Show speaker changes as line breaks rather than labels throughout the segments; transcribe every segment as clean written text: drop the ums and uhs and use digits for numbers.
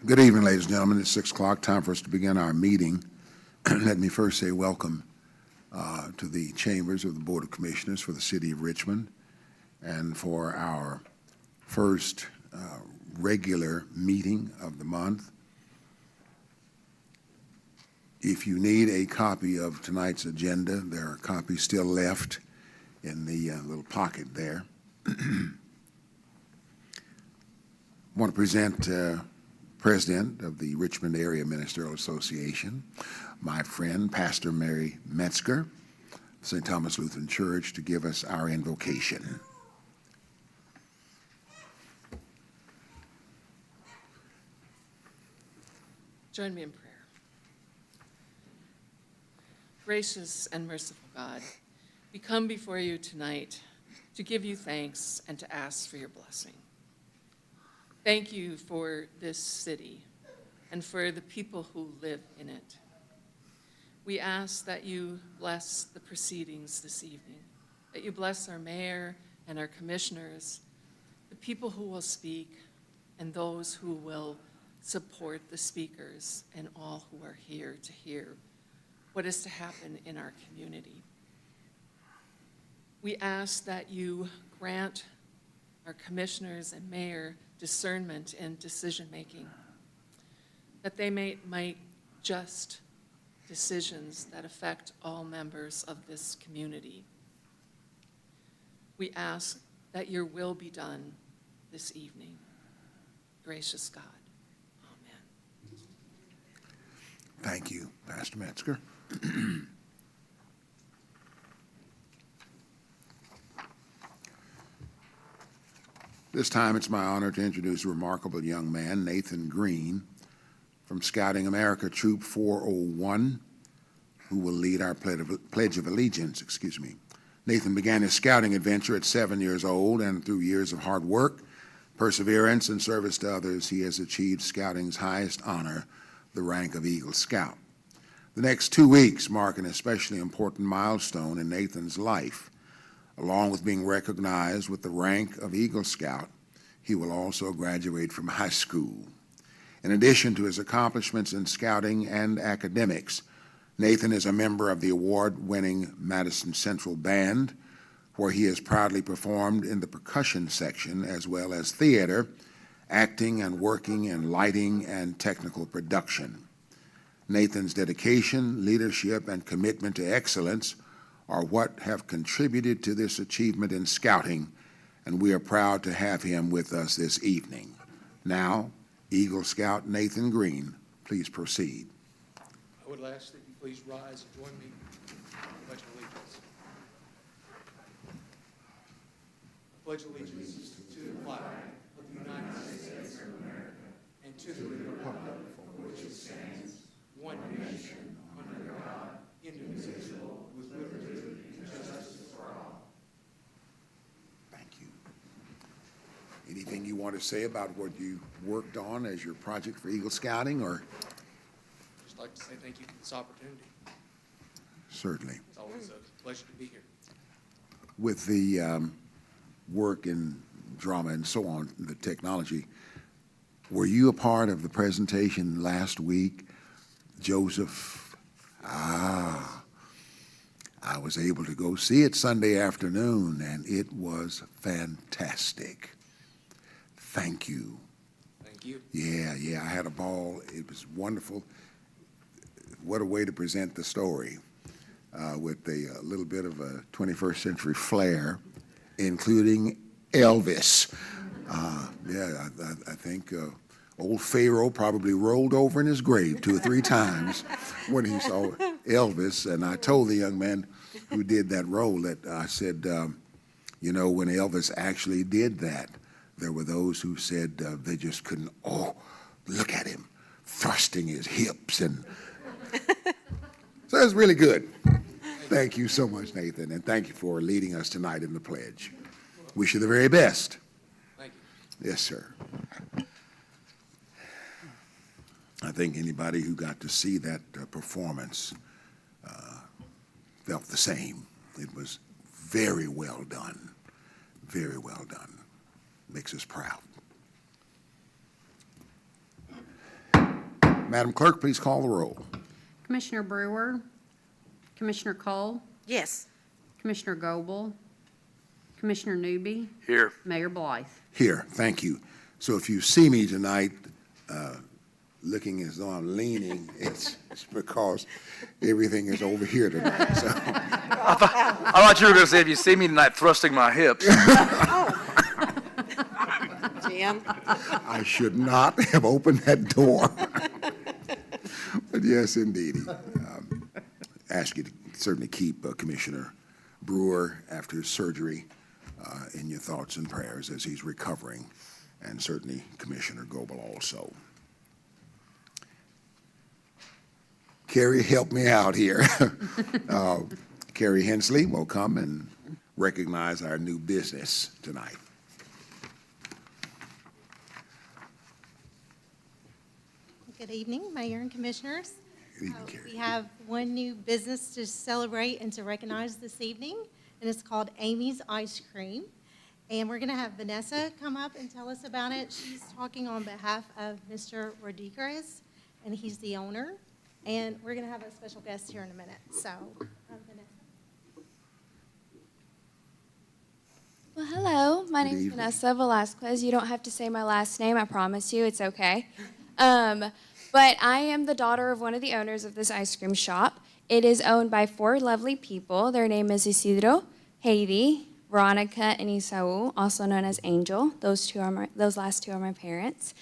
Good evening, ladies and gentlemen. It's 6 o'clock, time for us to begin our meeting. Let me first say welcome to the chambers of the Board of Commissioners for the City of Richmond and for our first regular meeting of the month. If you need a copy of tonight's agenda, there are copies still left in the little pocket there. I want to present President of the Richmond Area Ministerial Association, my friend, Pastor Mary Metzger, St. Thomas Lutheran Church, to give us our invocation.
Join me in prayer. Gracious and merciful God, we come before you tonight to give you thanks and to ask for your blessing. Thank you for this city and for the people who live in it. We ask that you bless the proceedings this evening, that you bless our mayor and our commissioners, the people who will speak, and those who will support the speakers and all who are here to hear what is to happen in our community. We ask that you grant our commissioners and mayor discernment in decision-making, that they may make just decisions that affect all members of this community. We ask that your will be done this evening. Gracious God, amen.
Thank you, Pastor Metzger. This time it's my honor to introduce a remarkable young man, Nathan Green, from Scouting America Troop 401, who will lead our Pledge of Allegiance. Nathan began his scouting adventure at 7 years old, and through years of hard work, perseverance, and service to others, he has achieved Scouting's highest honor, the rank of Eagle Scout. The next 2 weeks mark an especially important milestone in Nathan's life. Along with being recognized with the rank of Eagle Scout, he will also graduate from high school. In addition to his accomplishments in scouting and academics, Nathan is a member of the award-winning Madison Central Band, where he has proudly performed in the percussion section as well as theater, acting, and working in lighting and technical production. Nathan's dedication, leadership, and commitment to excellence are what have contributed to this achievement in scouting, and we are proud to have him with us this evening. Now, Eagle Scout Nathan Green, please proceed.
I would ask that you please rise and join me in the Pledge of Allegiance. I pledge allegiance to the flag of the United States of America and to the republic for which it stands, one nation, under God, indivisible, with liberty and justice for all.
Thank you. Anything you want to say about what you worked on as your project for Eagle Scouting, or?
Just like to say thank you for this opportunity.
Certainly.
It's always a pleasure to be here.
With the work in drama and so on, the technology, were you a part of the presentation last week, Joseph? I was able to go see it Sunday afternoon, and it was fantastic. Thank you.
Thank you.
Yeah, I had a ball. It was wonderful. What a way to present the story with a little bit of a 21st century flair, including Elvis. I think old Pharaoh probably rolled over in his grave 2 or 3 times when he saw Elvis. And I told the young man who did that role that I said, when Elvis actually did that, there were those who said they just couldn't, look at him thrusting his hips. And so it was really good. Thank you so much, Nathan, and thank you for leading us tonight in the pledge. Wish you the very best.
Thank you.
Yes, sir. I think anybody who got to see that performance felt the same. It was very well done, very well done. Makes us proud. Madam Clerk, please call the roll.
Commissioner Brewer, Commissioner Cole,
Yes.
Commissioner Goble, Commissioner Newby,
Here.
Mayor Blythe.
Here, thank you. So if you see me tonight looking as though I'm leaning, it's because everything is over here tonight. So
I thought you were going to say, if you see me tonight thrusting my hips.
Jim?
I should not have opened that door. But yes, indeed. Ask you to certainly keep Commissioner Brewer after his surgery in your thoughts and prayers as he's recovering, and certainly Commissioner Goble also. Carrie, help me out here. Carrie Hensley will come and recognize our new business tonight.
Good evening, Mayor and Commissioners.
Good evening, Carrie.
We have one new business to celebrate and to recognize this evening, and it's called Amy's Ice Cream. And we're going to have Vanessa come up and tell us about it. She's talking on behalf of Mr. Rodriguez, and he's the owner. And we're going to have a special guest here in a minute. So, Vanessa.
Well, hello. My
Good
name's
evening.
Vanessa Velasquez. You don't have to say my last name. I promise you. It's okay. But I am the daughter of one of the owners of this ice cream shop. It is owned by 4 lovely people. Their name is Isidro, Heidi, Veronica, and Isau, also known as Angel. Those last two are my parents.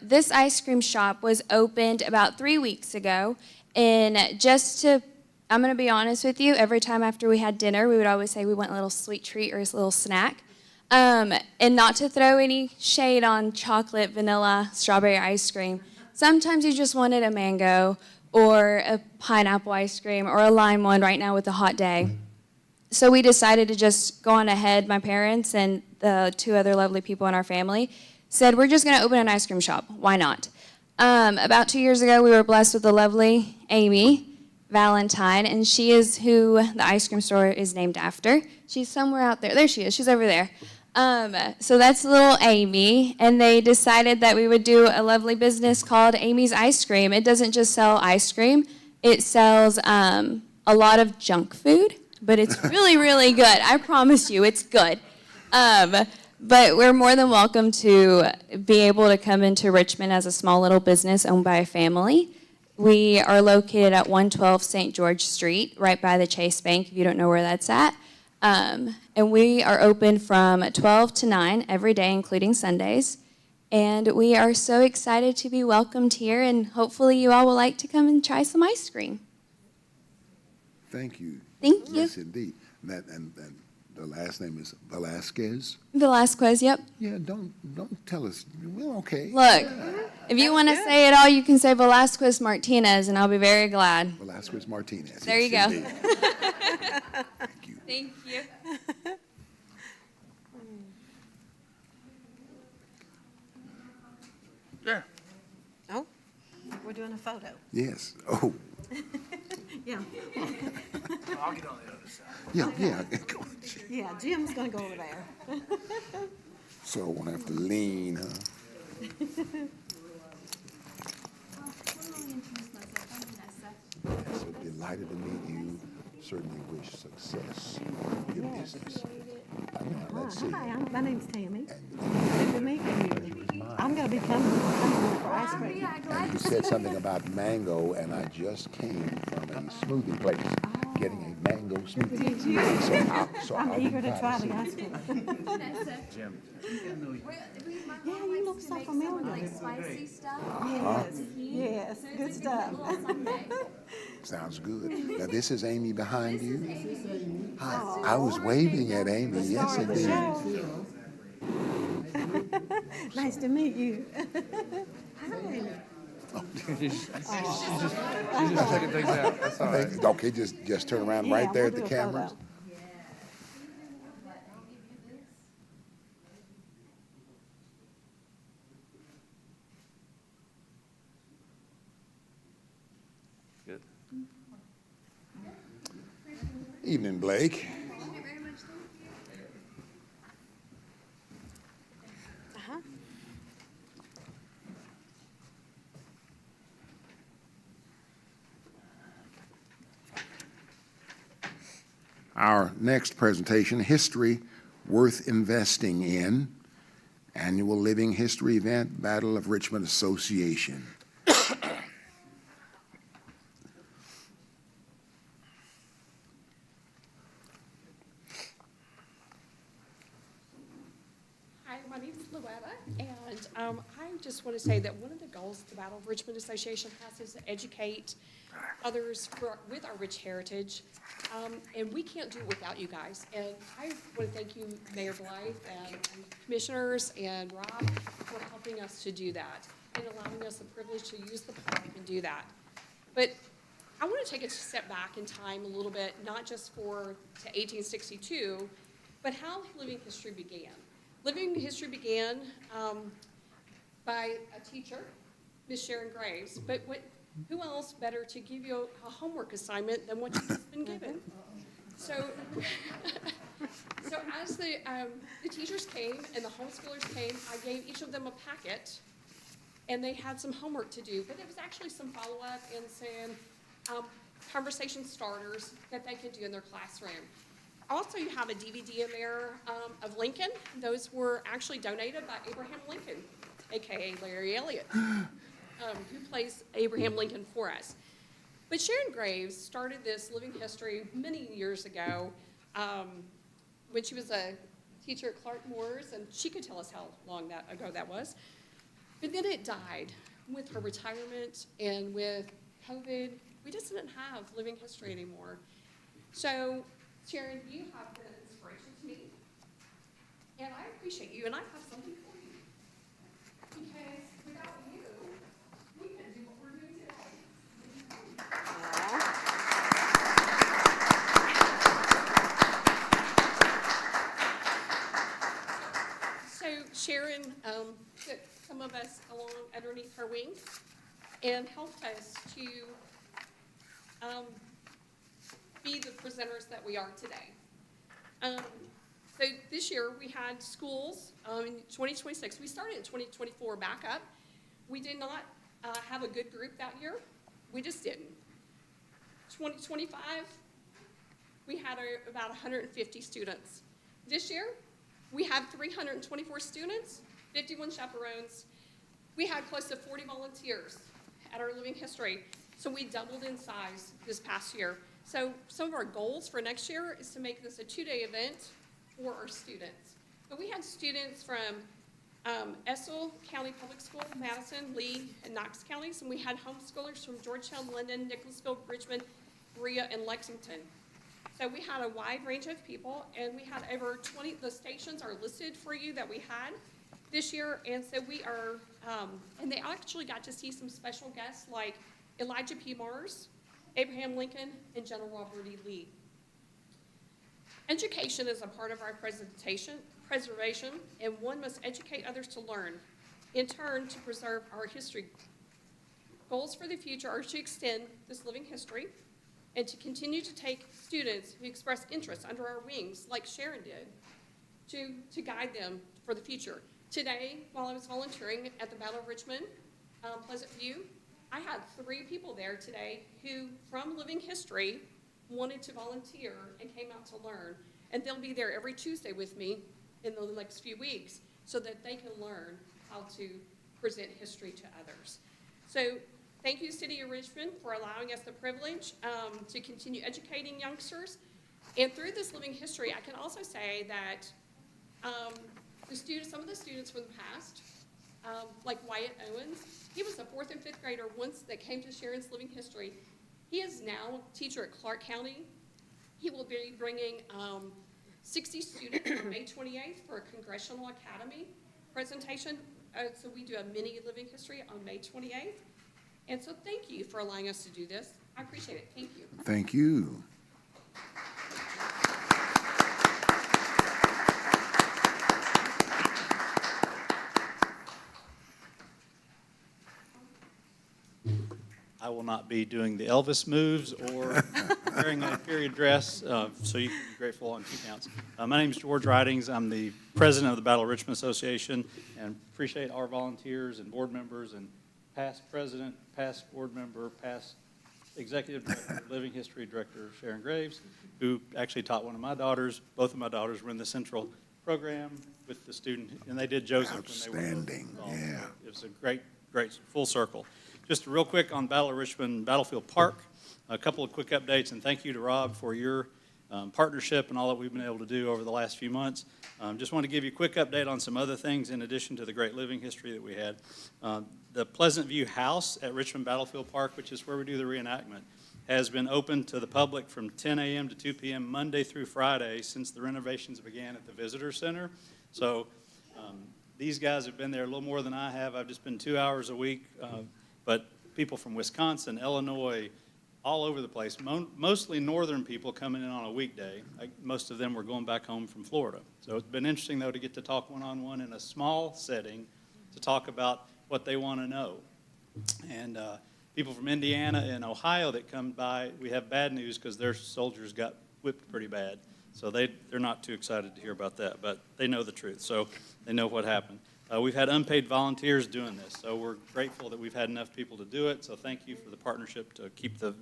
This ice cream shop was opened about 3 weeks ago. And I'm going to be honest with you, every time after we had dinner, we would always say we want a little sweet treat or a little snack. And not to throw any shade on chocolate, vanilla, strawberry ice cream. Sometimes you just wanted a mango or a pineapple ice cream or a lime one right now with a hot day. So we decided to just go on ahead. My parents and the 2 other lovely people in our family said, we're just going to open an ice cream shop. Why not? About 2 years ago, we were blessed with the lovely Amy Valentine, and she is who the ice cream store is named after. She's somewhere out there. There she is. She's over there. So that's little Amy, and they decided that we would do a lovely business called Amy's Ice Cream. It doesn't just sell ice cream. It sells a lot of junk food, but it's really, really good. I promise you, it's good. But we're more than welcome to be able to come into Richmond as a small little business owned by a family. We are located at 112 St. George Street, right by the Chase Bank, if you don't know where that's at. And we are open from 12 to 9 every day, including Sundays. And we are so excited to be welcomed here, and hopefully you all will like to come and try some ice cream.
Thank you.
Thank you.
Yes, indeed. And the last name is Velasquez?
Velasquez, yep.
Yeah, don't tell us. We're okay.
Look, if you want to say it all, you can say Velasquez Martinez, and I'll be very glad.
Velasquez Martinez.
There you
Yes,
go.
indeed. Thank you.
Thank you.
Yeah.
Oh, we're doing a photo.
Yes. Oh,
Yeah,
I'll get on the other side.
yeah.
yeah, Jim's gonna go over there.
So I won't have to lean, huh? So delighted to meet you. Certainly wish success in your business. Let's see.
Hi, my name's Tammy.
And
Good to meet you. I'm gonna be coming for ice cream.
and you said something about mango, and I just came from a smoothie place, getting a mango smoothie. So
I'm
I'll be
eager to
glad
try
see
the
you.
ice cream. Yeah, you look so familiar.
Spicy stuff.
Yes, good stuff.
Sounds good. Now, this is Amy behind you. Hi. I was waving at Amy. Yes, indeed.
Nice to meet you. Hi.
She's just checking things out. That's all right.
Okay, just turn around
Yeah,
right there at
we'll
the
do a photo.
cameras.
Good.
Evening, Blake. Our next presentation, History Worth Investing In, Annual Living History Event, Battle of Richmond Association.
Hi, my name is Louetta, and I just want to say that one of the goals the Battle of Richmond Association has is to educate others with our rich heritage, and we can't do it without you guys. And I want to thank you, Mayor Blythe, and commissioners, and Rob, for helping us to do that, and allowing us the privilege to use the park and do that. But I want to take a step back in time a little bit, not just to 1862, but how living history began. Living history began by a teacher, Miss Sharon Graves, but who else better to give you a homework assignment than what you've just been given? So, as the teachers came and the homeschoolers came, I gave each of them a packet, and they had some homework to do, but it was actually some follow-up and some conversation starters that they could do in their classroom. Also, you have a DVD in there of Lincoln. Those were actually donated by Abraham Lincoln, AKA Larry Elliott, who plays Abraham Lincoln for us. But Sharon Graves started this living history many years ago when she was a teacher at Clark Moore's, and she could tell us how long ago that was. But then it died with her retirement and with COVID. We just didn't have living history anymore. So, Sharon, you have been an inspiration to me, and I appreciate you, and I have something for you. Because without you, we couldn't do what we're doing today. So Sharon took some of us along underneath her wing and helped us to be the presenters that we are today. So this year we had schools in 2026. We started in 2024 back up. We did not have a good group that year. We just didn't. 2025, we had about 150 students. This year, we had 324 students, 51 chaperones. We had close to 40 volunteers at our living history. So we doubled in size this past year. So some of our goals for next year is to make this a 2-day event for our students. But we had students from Estill County Public School, Madison, Lee, and Knox counties, and we had homeschoolers from Georgetown, Linden, Nicholasville, Richmond, Berea, and Lexington. So we had a wide range of people, and we had over 20, the stations are listed for you that we had this year, and so we are, and they actually got to see some special guests like Elijah P. Mars, Abraham Lincoln, and General Robert E. Lee. Education is a part of our preservation, and one must educate others to learn, in turn to preserve our history. Goals for the future are to extend this living history and to continue to take students who express interest under our wings, like Sharon did, to guide them for the future. Today, while I was volunteering at the Battle of Richmond, Pleasant View, I had 3 people there today who, from living history, wanted to volunteer and came out to learn. And they'll be there every Tuesday with me in the next few weeks so that they can learn how to present history to others. So thank you, City of Richmond, for allowing us the privilege to continue educating youngsters. And through this living history, I can also say that some of the students from the past, like Wyatt Owens, he was a 4th and 5th grader once that came to Sharon's living history. He is now a teacher at Clark County. He will be bringing 60 students on May 28th for a Congressional Academy presentation. So we do a mini living history on May 28th. And so thank you for allowing us to do this. I appreciate it. Thank you.
Thank you.
I will not be doing the Elvis moves or wearing a period dress, so you can be grateful on 2 counts. My name is George Ridings. I'm the president of the Battle of Richmond Association, and appreciate our volunteers and board members and past president, past board member, past Executive Director of Living History Director Sharon Graves, who actually taught one of my daughters. Both of my daughters were in the central program with the student, and they did Joseph when they were both
Outstanding,
involved.
yeah.
It was a great full circle. Just real quick on Battle of Richmond Battlefield Park, a couple of quick updates, and thank you to Rob for your partnership and all that we've been able to do over the last few months. Just want to give you a quick update on some other things in addition to the great living history that we had. The Pleasant View House at Richmond Battlefield Park, which is where we do the reenactment, has been open to the public from 10 a.m. to 2 p.m. Monday through Friday since the renovations began at the Visitor Center. So these guys have been there a little more than I have. I've just been 2 hours a week, but people from Wisconsin, Illinois, all over the place, mostly northern people coming in on a weekday. Most of them were going back home from Florida. So it's been interesting, though, to get to talk one-on-one in a small setting to talk about what they want to know. And people from Indiana and Ohio that come by, we have bad news because their soldiers got whipped pretty bad. So they're not too excited to hear about that, but they know the truth, so they know what happened. We've had unpaid volunteers doing this, so we're grateful that we've had enough people to do it. So thank you for the partnership to keep the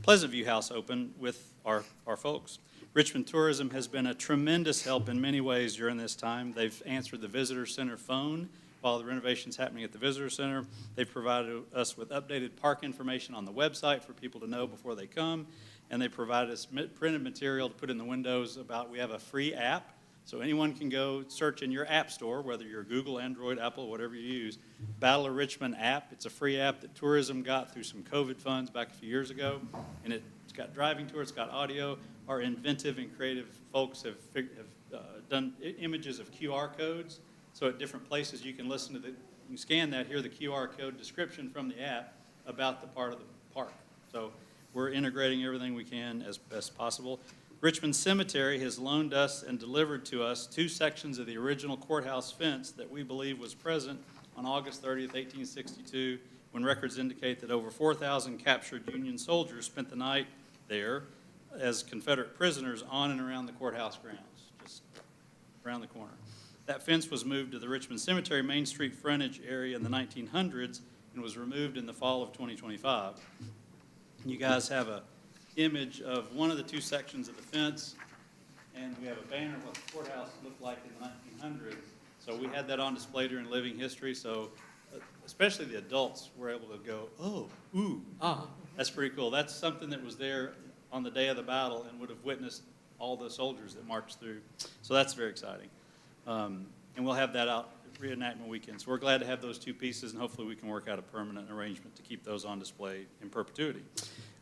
Pleasant View House open with our folks. Richmond Tourism has been a tremendous help in many ways during this time. They've answered the Visitor Center phone while the renovation's happening at the Visitor Center. They've provided us with updated park information on the website for people to know before they come, and they provided us printed material to put in the windows about, we have a free app. So anyone can go search in your app store, whether you're Google, Android, Apple, whatever you use, Battle of Richmond app. It's a free app that tourism got through some COVID funds back a few years ago. And it's got driving tours, it's got audio. Our inventive and creative folks have done images of QR codes. So at different places you can listen to you can scan that, hear the QR code description from the app about the part of the park. So we're integrating everything we can as best possible. Richmond Cemetery has loaned us and delivered to us 2 sections of the original courthouse fence that we believe was present on August 30th, 1862, when records indicate that over 4,000 captured Union soldiers spent the night there as Confederate prisoners on and around the courthouse grounds, just around the corner. That fence was moved to the Richmond Cemetery Main Street frontage area in the 1900s and was removed in the fall of 2025. You guys have a image of one of the 2 sections of the fence, and we have a banner of what the courthouse looked like in the 1900s. So we had that on display during Living History, so especially the adults were able to go, oh, ooh, ah, that's pretty cool. That's something that was there on the day of the battle and would have witnessed all the soldiers that marched through. So that's very exciting. And we'll have that out reenactment weekend. So we're glad to have those 2 pieces, and hopefully we can work out a permanent arrangement to keep those on display in perpetuity.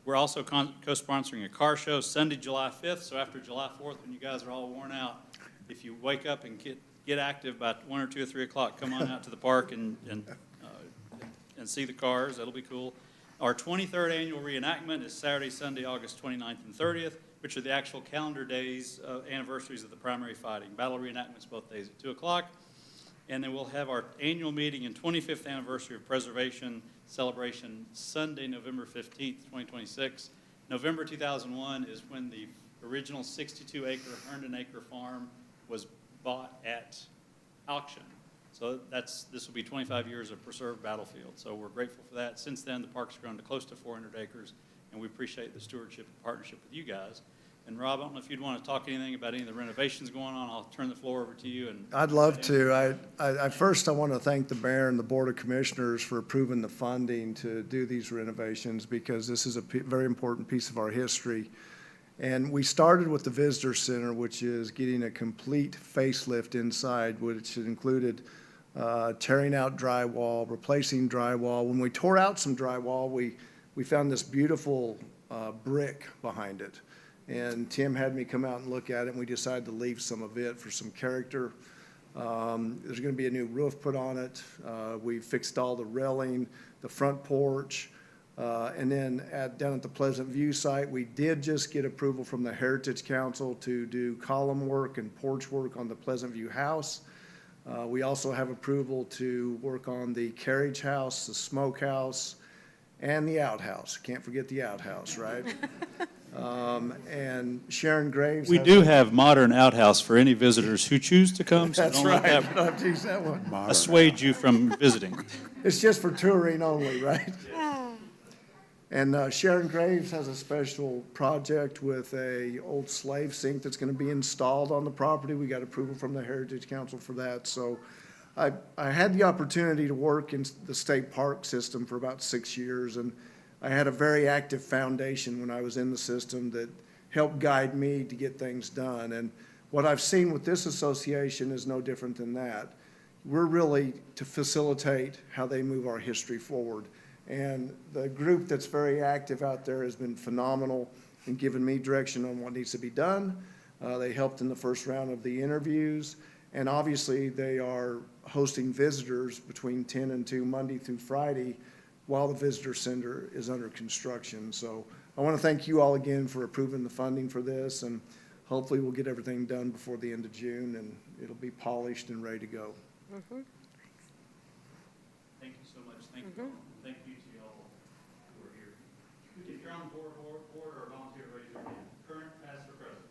We're also co-sponsoring a car show Sunday, July 5th. So after July 4th, when you guys are all worn out, if you wake up and get active by 1 or 2 or 3 o'clock, come on out to the park and see the cars. That'll be cool. Our 23rd annual reenactment is Saturday, Sunday, August 29th and 30th, which are the actual calendar days, anniversaries of the primary fighting. Battle reenactments both days at 2 o'clock. And then we'll have our annual meeting and 25th anniversary of preservation celebration Sunday, November 15th, 2026. November 2001 is when the original 62-acre Herndon Acre farm was bought at auction. So this will be 25 years of preserved battlefield. So we're grateful for that. Since then, the park's grown to close to 400 acres, and we appreciate the stewardship and partnership with you guys. And Rob, I don't know if you'd want to talk anything about any of the renovations going on. I'll turn the floor over to you.
I'd love to. First, I want to thank the mayor and the Board of Commissioners for approving the funding to do these renovations, because this is a very important piece of our history. And we started with the Visitor Center, which is getting a complete facelift inside, which included tearing out drywall, replacing drywall. When we tore out some drywall, we found this beautiful brick behind it. And Tim had me come out and look at it, and we decided to leave some of it for some character. There's going to be a new roof put on it. We fixed all the railing, the front porch. And then down at the Pleasant View site, we did just get approval from the Heritage Council to do column work and porch work on the Pleasant View house. We also have approval to work on the carriage house, the smokehouse, and the outhouse. Can't forget the outhouse, right? And Sharon Graves.
We do have modern outhouse for any visitors who choose to come. So
That's
don't let
right.
that
Don't have to use that one.
Modern.
assuage you from visiting.
It's just for touring only, right?
Ah.
It's just for touring only, right? And then we have a And Sharon Graves has a special project with a old slave sink that's going to be installed on the property. We got approval from the Heritage Council for that. So I had the opportunity to work in the state park system for about 6 years, and I had a very active foundation when I was in the system that helped guide me to get things done. And what I've seen with this association is no different than that. We're really to facilitate how they move our history forward. And the group that's very active out there has been phenomenal in giving me direction on what needs to be done. They helped in the first round of the interviews. And obviously, they are hosting visitors between 10 and 2, Monday through Friday, while the visitor center is under construction. So I want to thank you all again for approving the funding for this, and hopefully we'll get everything done before the end of June, and it'll be polished and ready to go.
Thank you so much. Thank you all. Thank you to y'all who are here. If you're on the board or a volunteer, raise your hand. Current, past, or present.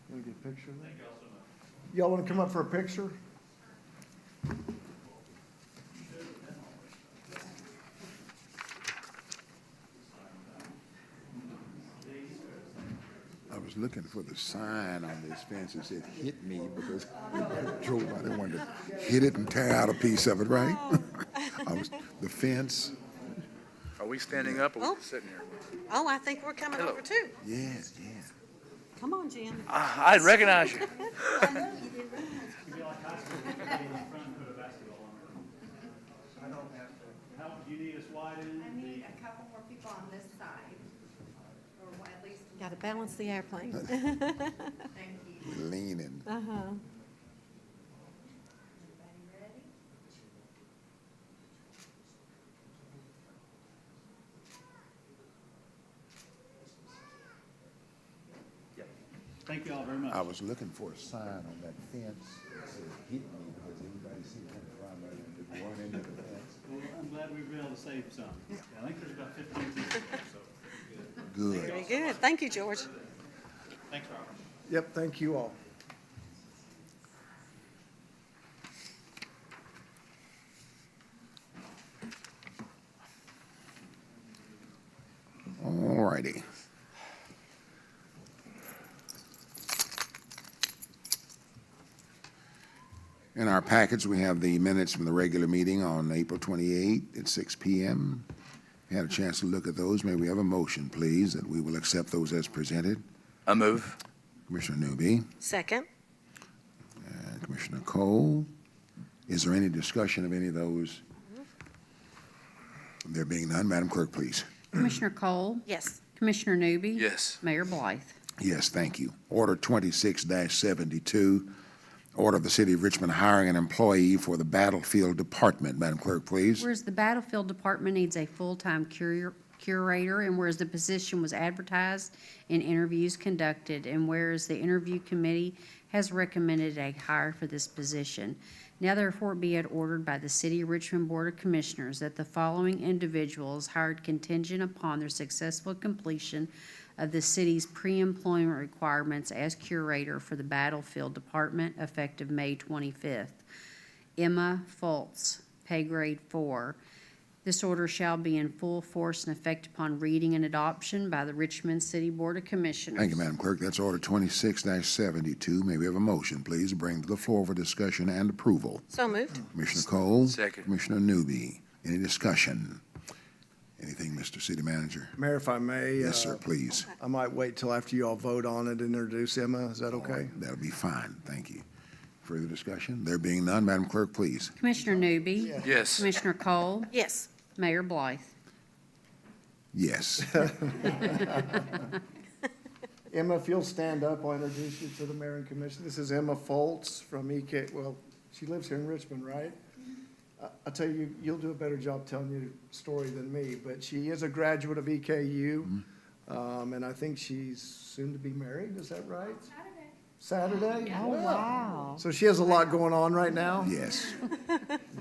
Want to get a picture of that?
Thank y'all so much.
Y'all want to come up for a picture?
I was looking for the sign on this fence that said, "Hit me," because I drove by there, wanted to hit it and tear out a piece of it, right? The fence,
Are we standing up or are we just sitting here?
Oh, I think we're coming over too.
yes, yeah.
Come on, Jim.
I didn't recognize you.
You'd be like high school, you'd be in the front and put a basketball on. I don't have to. How, do you need us wide in?
I need a couple more people on this side, or at least.
Got to balance the airplane.
Thank you.
Leaning.
Uh-huh.
Thank you all very much.
I was looking for a sign on that fence that said, "Hit me," because everybody seemed to run right into, run into the fence.
Well, I'm glad we were able to save some. Yeah, I think there's about 15 pieces there, so good.
Good.
Very good. Thank you, George.
Thanks, Robert.
Yep, thank you all.
All righty. In our package, we have the minutes from the regular meeting on April 28 at 6 p.m. Had a chance to look at those. May we have a motion, please, that we will accept those as presented?
I move.
Commissioner Newby
Second.
and Commissioner Cole. Is there any discussion of any of those? There being none, Madam Clerk, please.
Commissioner Cole?
Yes.
Commissioner Newby?
Yes.
Mayor Blythe?
Yes, thank you. Order 26-72, order of the City of Richmond hiring an employee for the Battlefield Department. Madam Clerk, please.
Whereas the Battlefield Department needs a full-time curator, and whereas the position was advertised and interviews conducted, and whereas the interview committee has recommended a hire for this position. Now therefore be it ordered by the City of Richmond Board of Commissioners that the following individuals hired contingent upon their successful completion of the city's pre-employment requirements as curator for the Battlefield Department effective May 25th. Emma Fultz, pay grade 4. This order shall be in full force and effect upon reading and adoption by the Richmond City Board of Commissioners.
Thank you, Madam Clerk. That's order 26-72. May we have a motion, please, to bring to the floor for discussion and approval?
So moved.
Commissioner Cole?
Second.
Commissioner Newby. Any discussion? Anything, Mr. City Manager?
Mayor, if I may.
Yes, sir, please.
I might wait till after you all vote on it and introduce Emma. Is that okay?
That'll be fine. Thank you. Further discussion? There being none, Madam Clerk, please.
Commissioner Newby?
Yes.
Commissioner Cole?
Yes.
Mayor Blythe?
Yes.
Emma, if you'll stand up, I'll introduce you to the mayor and commission. This is Emma Foltz from EK, well, she lives here in Richmond, right? I'll tell you, you'll do a better job telling your story than me, but she is a graduate of EKU, and I think she's soon to be married, is that right? Saturday?
Oh, wow.
So she has a lot going on right now,
Yes.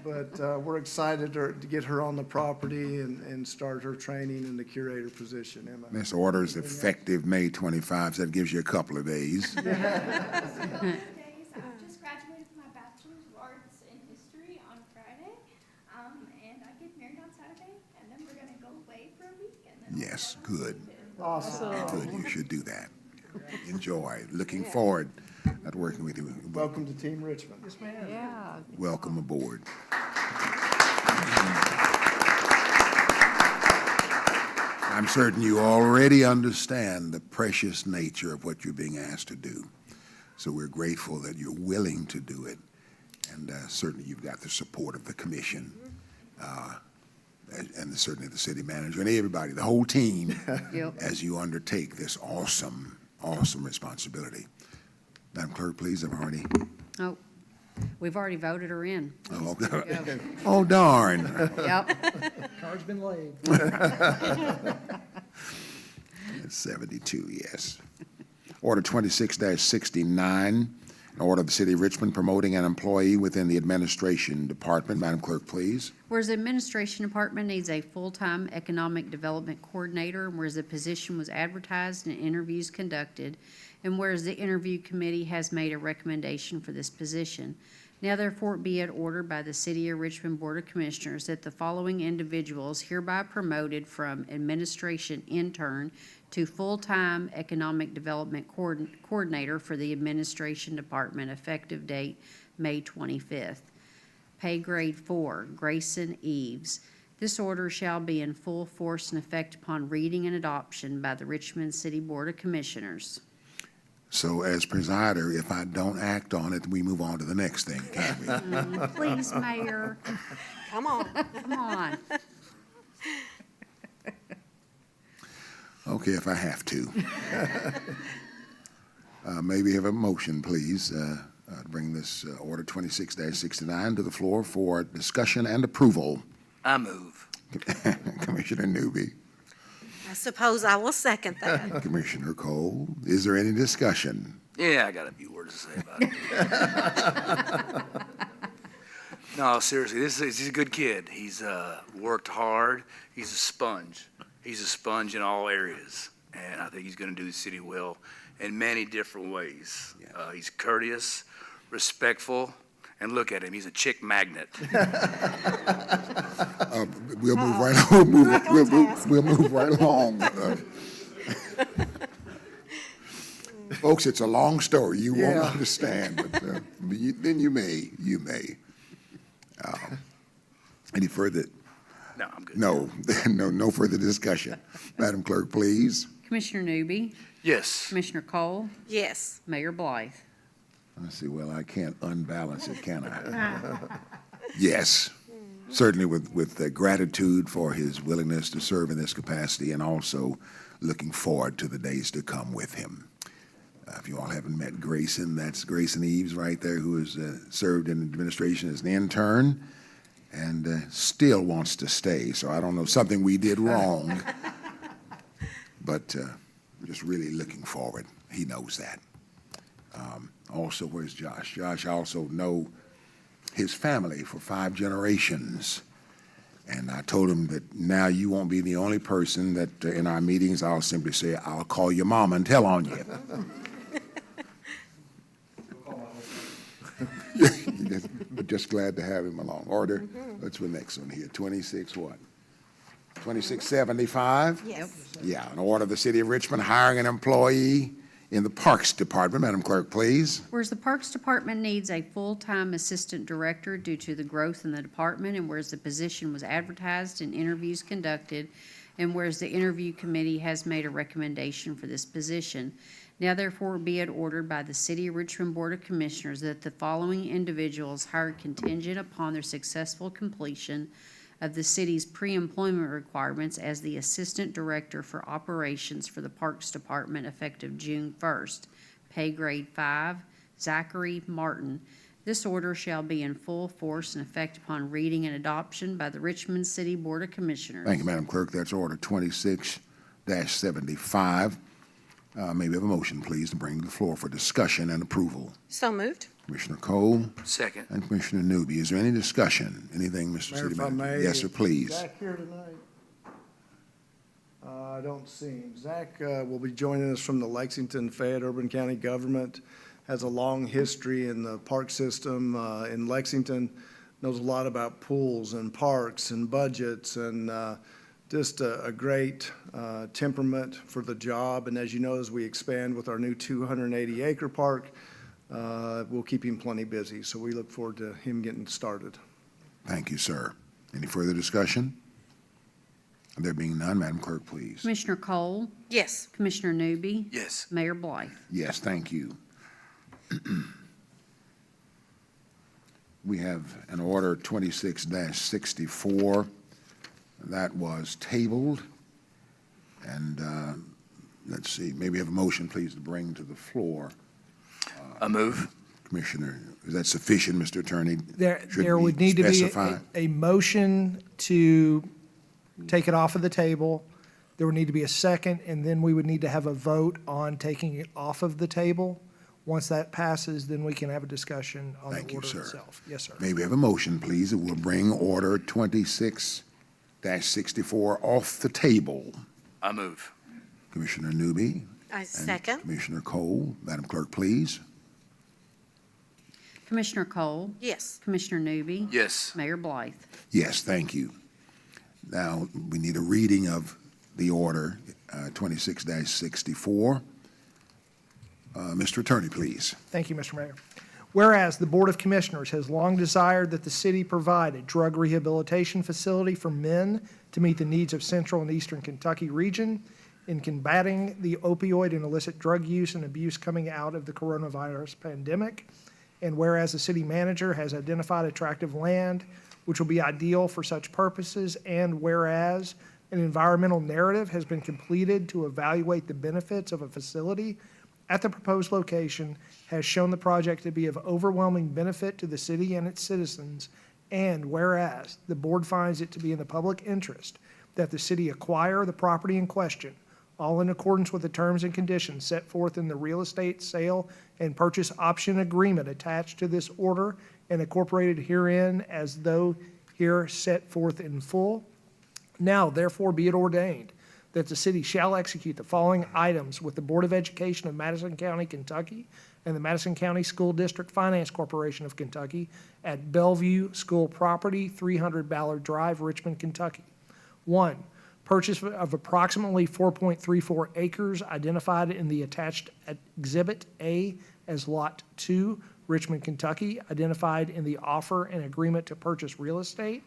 but we're excited to get her on the property and start her training in the curator position, Emma.
This order is effective May 25, so that gives you a couple of days.
Days. I just graduated with my bachelor's of arts in history on Friday, and I get married on Saturday, and then we're gonna go away for a week, and
Yes, good.
Awesome.
Good, you should do that. Enjoy. Looking forward to working with you.
Welcome to Team Richmond. Yes, ma'am.
Yeah.
Welcome aboard. I'm certain you already understand the precious nature of what you're being asked to do. So we're grateful that you're willing to do it. And certainly you've got the support of the commission, and certainly the city manager and everybody, the whole team,
Yep.
as you undertake this awesome, awesome responsibility. Madam Clerk, please, I've already,
Oh, we've already voted her in.
oh,
Go.
oh darn.
Yep.
Card's been laid.
72, yes. Order 26-69, an order of the City of Richmond promoting an employee within the Administration Department. Madam Clerk, please.
Whereas the Administration Department needs a full-time Economic Development Coordinator, and whereas the position was advertised and interviews conducted, and whereas the Interview Committee has made a recommendation for this position. Now therefore be it ordered by the City of Richmond Board of Commissioners that the following individuals hereby promoted from administration intern to full-time Economic Development Coordinator for the Administration Department, effective date May 25th. Pay grade 4, Grayson Eves. This order shall be in full force and effect upon reading and adoption by the Richmond City Board of Commissioners.
So as presider, if I don't act on it, we move on to the next thing, can't we?
Please, Mayor,
Come on.
come on.
Okay, if I have to. Maybe have a motion, please, to bring this order 26-69 to the floor for discussion and approval.
I move.
Commissioner Newby,
I suppose I will second that.
Commissioner Cole, is there any discussion?
Yeah, I got a few words to say about it. No, seriously, he's a good kid. He's worked hard. He's a sponge. He's a sponge in all areas, and I think he's going to do the city well in many different ways. He's courteous, respectful, and look at him. He's a chick magnet.
We'll move right, we'll move right along. Folks, it's a long story. You won't
Yeah.
understand, but then you may. Any further?
No, I'm good.
No further discussion. Madam Clerk, please.
Commissioner Newby,
Yes.
Commissioner Cole,
Yes.
Mayor Blythe.
I see, well, I can't unbalance it, can I? Yes, certainly with gratitude for his willingness to serve in this capacity, and also looking forward to the days to come with him. If you all haven't met Grayson, that's Grayson Eves right there, who has served in administration as an intern and still wants to stay. So I don't know, something we did wrong, but just really looking forward. He knows that. Also, where's Josh? Josh, I also know his family for 5 generations. And I told him that now you won't be the only person that in our meetings, I'll simply say, I'll call your mama and tell on you. But just glad to have him along. Order, what's the next one here? 26 what? 2675?
Yes.
Yeah, an order of the City of Richmond hiring an employee in the Parks Department. Madam Clerk, please.
Whereas the Parks Department needs a full-time assistant director due to the growth in the department, and whereas the position was advertised and interviews conducted, and whereas the Interview Committee has made a recommendation for this position. Now therefore be it ordered by the City of Richmond Board of Commissioners that the following individuals hired contingent upon their successful completion of the city's pre-employment requirements as the Assistant Director for Operations for the Parks Department effective June 1st. Pay grade 5, Zachary Martin. This order shall be in full force and effect upon reading and adoption by the Richmond City Board of Commissioners.
Thank you, Madam Clerk. That's order 26-75. May we have a motion, please, to bring to the floor for discussion and approval?
So moved.
Commissioner Cole
Second.
and Commissioner Newby. Is there any discussion? Anything, Mr.
Mayor,
City
if I
Manager?
may.
Yes, sir, please.
Zach here tonight? I don't see him. Zach will be joining us from the Lexington Fayette Urban County Government, has a long history in the park system in Lexington, knows a lot about pools and parks and budgets and just a great temperament for the job. And as you know, as we expand with our new 280-acre park, we'll keep him plenty busy. So we look forward to him getting started.
Thank you, sir. Any further discussion? There being none, Madam Clerk, please.
Commissioner Cole,
Yes.
Commissioner Newby,
Yes.
Mayor Blythe.
Yes, thank you. We have an order 26-64 that was tabled. And let's see, maybe have a motion, please, to bring to the floor.
I move.
Commissioner, is that sufficient, Mr. Attorney? Should
There
we
would need to be
specify?
a motion to take it off of the table. There would need to be a second, and then we would need to have a vote on taking it off of the table. Once that passes, then we can have a discussion on
Thank
the
you,
order
sir.
itself. Yes, sir.
May we have a motion, please, that will bring order 26-64 off the table?
I move.
Commissioner Newby?
I
and
second.
Commissioner Cole. Madam Clerk, please.
Commissioner Cole,
Yes.
Commissioner Newby,
Yes.
Mayor Blythe.
Yes, thank you. Now, we need a reading of the order 26-64. Mr. Attorney, please.
Thank you, Mr. Mayor. Whereas the Board of Commissioners has long desired that the city provide a drug rehabilitation facility for men to meet the needs of Central and Eastern Kentucky region in combating the opioid and illicit drug use and abuse coming out of the coronavirus pandemic. And whereas the city manager has identified attractive land which will be ideal for such purposes, and whereas an environmental narrative has been completed to evaluate the benefits of a facility at the proposed location has shown the project to be of overwhelming benefit to the city and its citizens, and whereas the board finds it to be in the public interest that the city acquire the property in question, all in accordance with the terms and conditions set forth in the real estate sale and purchase option agreement attached to this order and incorporated herein as though here set forth in full. Now, therefore, be it ordained that the city shall execute the following items with the Board of Education of Madison County, Kentucky, and the Madison County School District Finance Corporation of Kentucky at Bellevue School Property, 300 Ballard Drive, Richmond, Kentucky. 1, purchase of approximately 4.34 acres identified in the attached Exhibit A as Lot 2, Richmond, Kentucky, identified in the offer and agreement to purchase real estate.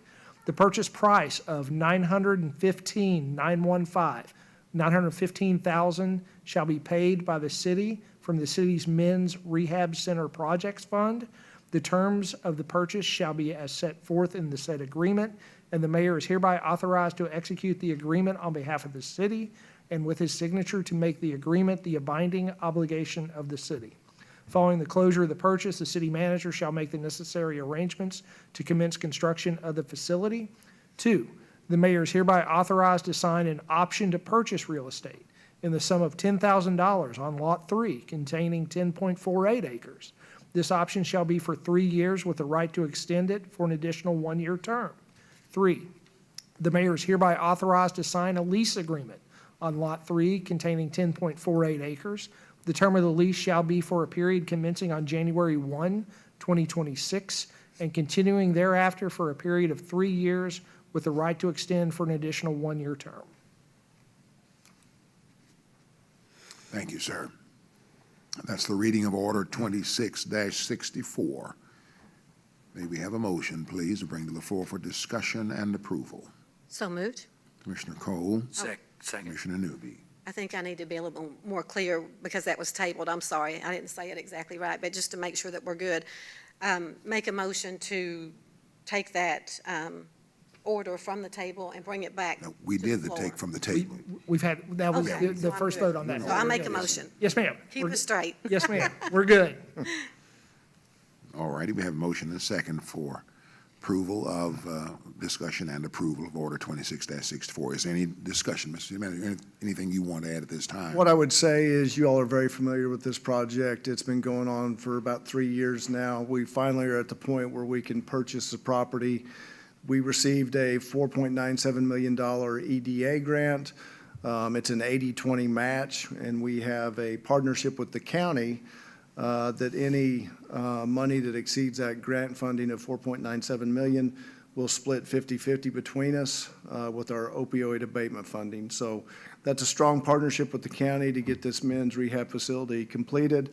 The purchase price of $915,000 shall be paid by the city from the city's Men's Rehab Center Projects Fund. The terms of the purchase shall be as set forth in the said agreement, and the mayor is hereby authorized to execute the agreement on behalf of the city and with his signature to make the agreement the binding obligation of the city. Following the closure of the purchase, the city manager shall make the necessary arrangements to commence construction of the facility. 2, the mayor is hereby authorized to sign an option to purchase real estate in the sum of $10,000 on Lot 3 containing 10.48 acres. This option shall be for 3 years with the right to extend it for an additional 1-year term. 3, the mayor is hereby authorized to sign a lease agreement on Lot 3 containing 10.48 acres. The term of the lease shall be for a period commencing on January 1, 2026, and continuing thereafter for a period of 3 years with the right to extend for an additional 1-year term.
Thank you, sir. That's the reading of Order 26-64. May we have a motion, please, to bring to the floor for discussion and approval?
So moved.
Commissioner Cole,
Second.
Commissioner Newby.
I think I need to be a little more clear because that was tabled. I'm sorry, I didn't say it exactly right, but just to make sure that we're good, make a motion to take that order from the table and bring it back
No, we
to
did the
floor.
take from the table.
We've had, that was
Okay,
the
so I'm
first
good.
vote on that.
So I'll make a motion.
Yes, ma'am.
Keep
We're-
it straight.
Yes, ma'am. We're good.
All righty, we have a motion and a second for approval of discussion and approval of Order 26-64. Is there any discussion, Mr. Manager? Anything you want to add at this time?
What I would say is you all are very familiar with this project. It's been going on for about 3 years now. We finally are at the point where we can purchase the property. We received a $4.97 million EDA grant. It's an 80-20 match, and we have a partnership with the county that any money that exceeds that grant funding of $4.97 million we'll split 50/50 between us with our opioid abatement funding. So that's a strong partnership with the county to get this men's rehab facility completed.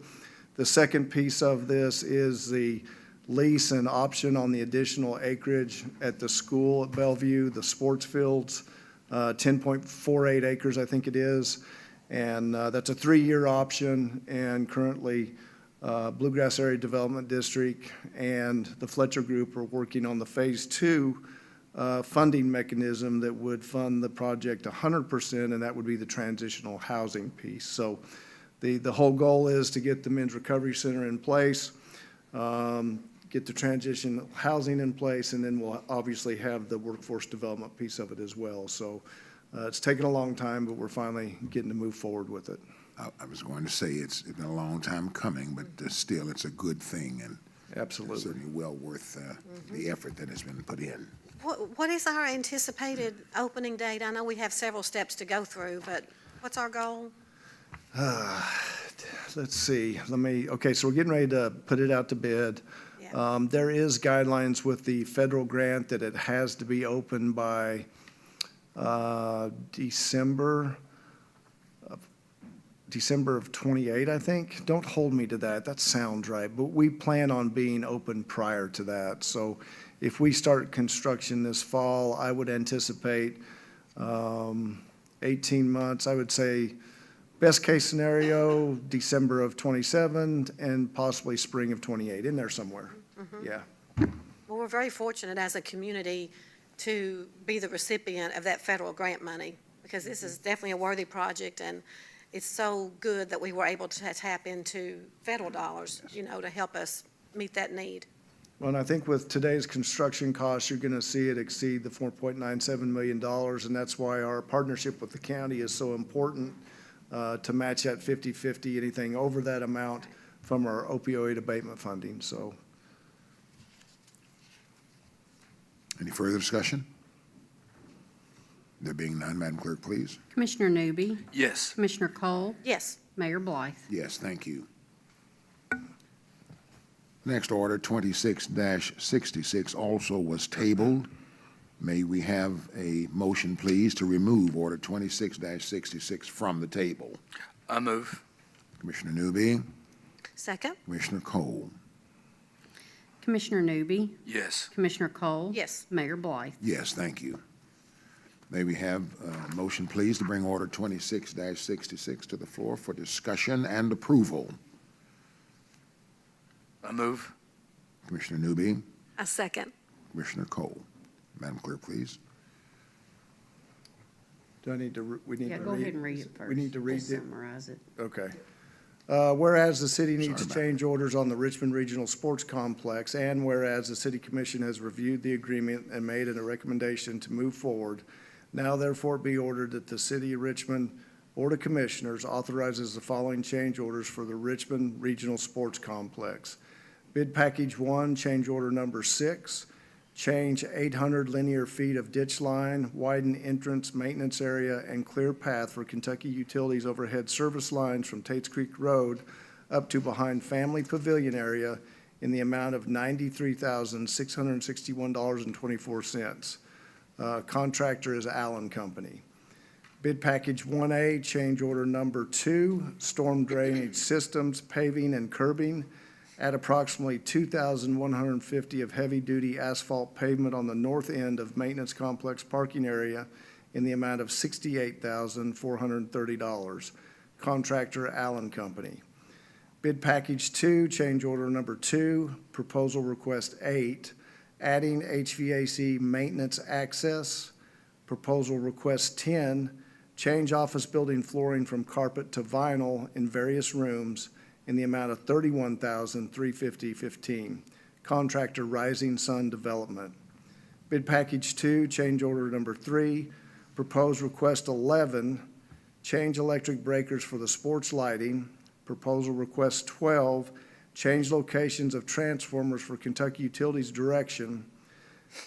The second piece of this is the lease and option on the additional acreage at the school at Bellevue, the sports fields, 10.48 acres, I think it is. And that's a 3-year option, and currently Bluegrass Area Development District and the Fletcher Group are working on the Phase 2 funding mechanism that would fund the project 100%, and that would be the transitional housing piece. So the whole goal is to get the Men's Recovery Center in place, get the transition housing in place, and then we'll obviously have the workforce development piece of it as well. So it's taken a long time, but we're finally getting to move forward with it.
I was going to say, it's been a long time coming, but still, it's a good thing, and
Absolutely.
certainly well worth the effort that has been put in.
What is our anticipated opening date? I know we have several steps to go through, but what's our goal?
Let's see, okay, so we're getting ready to put it out to bid.
Yeah.
There is guidelines with the federal grant that it has to be open by December of 28, I think. Don't hold me to that, that sounds right, but we plan on being open prior to that. So if we start construction this fall, I would anticipate 18 months, I would say best case scenario, December of 27 and possibly spring of 28, in there somewhere. Yeah.
Well, we're very fortunate as a community to be the recipient of that federal grant money, because this is definitely a worthy project, and it's so good that we were able to tap into federal dollars, to help us meet that need.
Well, and I think with today's construction costs, you're going to see it exceed the $4.97 million, and that's why our partnership with the county is so important, to match that 50/50, anything over that amount from our opioid abatement funding, so.
Any further discussion? There being none, Madam Clerk, please.
Commissioner Newby?
Yes.
Commissioner Cole?
Yes.
Mayor Blythe?
Yes, thank you. Next order, 26-66, also was tabled. May we have a motion, please, to remove order 26-66 from the table?
I move.
Commissioner Newby,
Second?
Commissioner Cole.
Commissioner Newby?
Yes.
Commissioner Cole?
Yes.
Mayor Blythe?
Yes, thank you. May we have a motion, please, to bring order 26-66 to the floor for discussion and approval?
I move.
Commissioner Newby,
A second.
Commissioner Cole. Madam Clerk, please.
Do I need to, we need to
Yeah,
read?
go ahead and read it first.
We need to read
Just
it?
summarize it.
Okay. Whereas the city needs
Sorry about
change orders on the Richmond Regional Sports Complex, and whereas the city commission has reviewed the agreement and made a recommendation to move forward, now therefore be ordered that the City of Richmond Board of Commissioners authorizes the following change orders for the Richmond Regional Sports Complex. Bid Package 1, change order number 6, change 800 linear feet of ditch line, widen entrance, maintenance area, and clear path for Kentucky Utilities overhead service lines from Tates Creek Road up to behind Family Pavilion area in the amount of $93,661.24. Contractor is Allen Company. Bid Package 1A, change order number 2, storm drainage systems, paving and curbing, at approximately 2,150 of heavy-duty asphalt pavement on the north end of Maintenance Complex parking area in the amount of $68,430. Contractor, Allen Company. Bid Package 2, change order number 2, proposal request 8, adding HVAC maintenance access. Proposal request 10, change office building flooring from carpet to vinyl in various rooms in the amount of $31,350.15. Contractor, Rising Sun Development. Bid Package 2, change order number 3, proposed request 11, change electric breakers for the sports lighting. Proposal request 12, change locations of transformers for Kentucky Utilities Direction.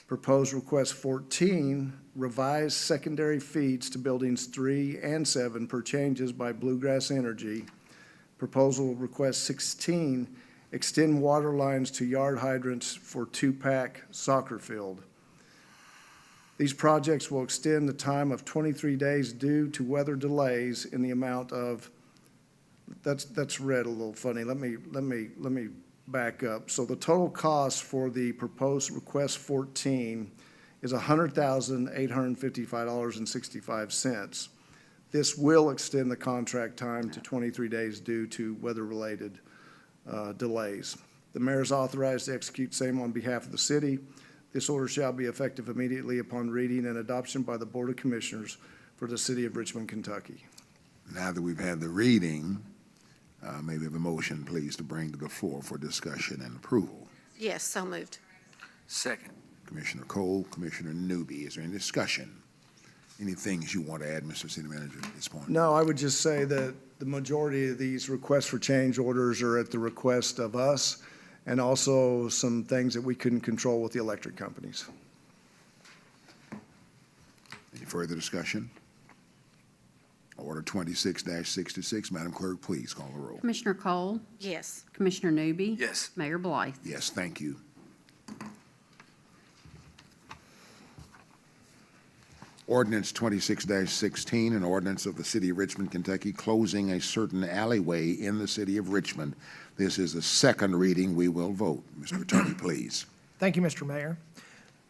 Proposed request 14, revise secondary feeds to buildings 3 and 7 per changes by Bluegrass Energy. Proposal request 16, extend water lines to yard hydrants for 2-pack soccer field. These projects will extend the time of 23 days due to weather delays in the amount of, that's read a little funny. Let me back up. So the total cost for the proposed request 14 is $100,855.65. This will extend the contract time to 23 days due to weather-related delays. The mayor is authorized to execute same on behalf of the city. This order shall be effective immediately upon reading and adoption by the Board of Commissioners for the city of Richmond, Kentucky.
Now that we've had the reading, may we have a motion, please, to bring to the floor for discussion and approval?
Yes, so moved.
Second.
Commissioner Cole, Commissioner Newby, is there any discussion? Any things you want to add, Mr. City Manager, at this point?
No, I would just say that the majority of these requests for change orders are at the request of us, and also some things that we couldn't control with the electric companies.
Any further discussion? Order 26-66, Madam Clerk, please call the roll.
Commissioner Cole?
Yes.
Commissioner Newby?
Yes.
Mayor Blythe?
Yes, thank you. Ordinance 26-16, an ordinance of the City of Richmond, Kentucky, closing a certain alleyway in the City of Richmond. This is the second reading. We will vote. Mr. Attorney, please.
Thank you, Mr. Mayor.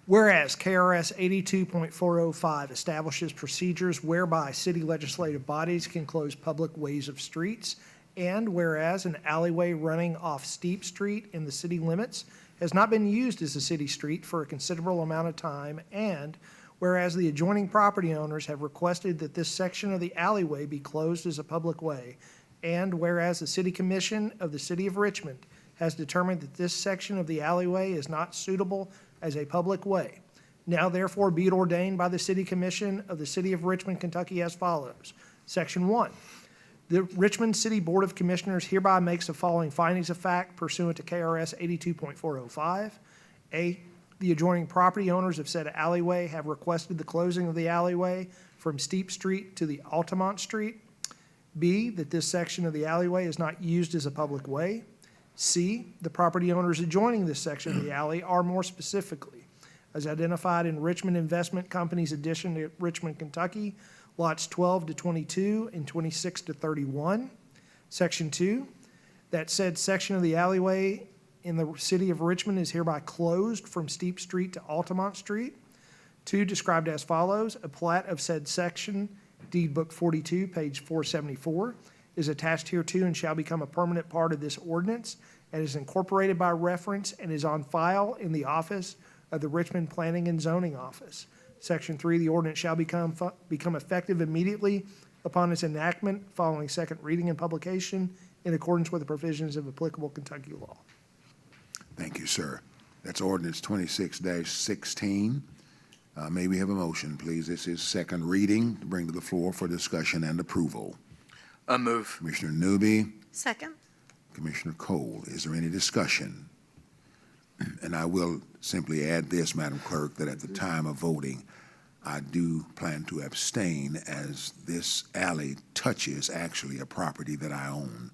Whereas KRS 82.405 establishes procedures whereby city legislative bodies can close public ways of streets, and whereas an alleyway running off Steep Street in the city limits has not been used as a city street for a considerable amount of time, and whereas the adjoining property owners have requested that this section of the alleyway be closed as a public way, and whereas the City Commission of the City of Richmond has determined that this section of the alleyway is not suitable as a public way. Now therefore be it ordained by the City Commission of the City of Richmond, Kentucky as follows. Section 1, the Richmond City Board of Commissioners hereby makes the following findings of fact pursuant to KRS 82.405. A, the adjoining property owners of said alleyway have requested the closing of the alleyway from Steep Street to the Altamont Street. B, that this section of the alleyway is not used as a public way. C, the property owners adjoining this section of the alley are more specifically, as identified in Richmond Investment Company's addition to Richmond, Kentucky, lots 12 to 22 and 26 to 31. Section 2, that said section of the alleyway in the city of Richmond is hereby closed from Steep Street to Altamont Street. 2, described as follows, a plat of said section, Deed Book 42, page 474, is attached hereto and shall become a permanent part of this ordinance and is incorporated by reference and is on file in the office of the Richmond Planning and Zoning Office. Section 3, the ordinance shall become effective immediately upon its enactment following second reading and publication in accordance with the provisions of applicable Kentucky law.
Thank you, sir. That's ordinance 26-16. May we have a motion, please? This is second reading to bring to the floor for discussion and approval.
A move.
Commissioner Newby,
Second.
Commissioner Cole, is there any discussion? And I will simply add this, Madam Clerk, that at the time of voting, I do plan to abstain as this alley touches actually a property that I own.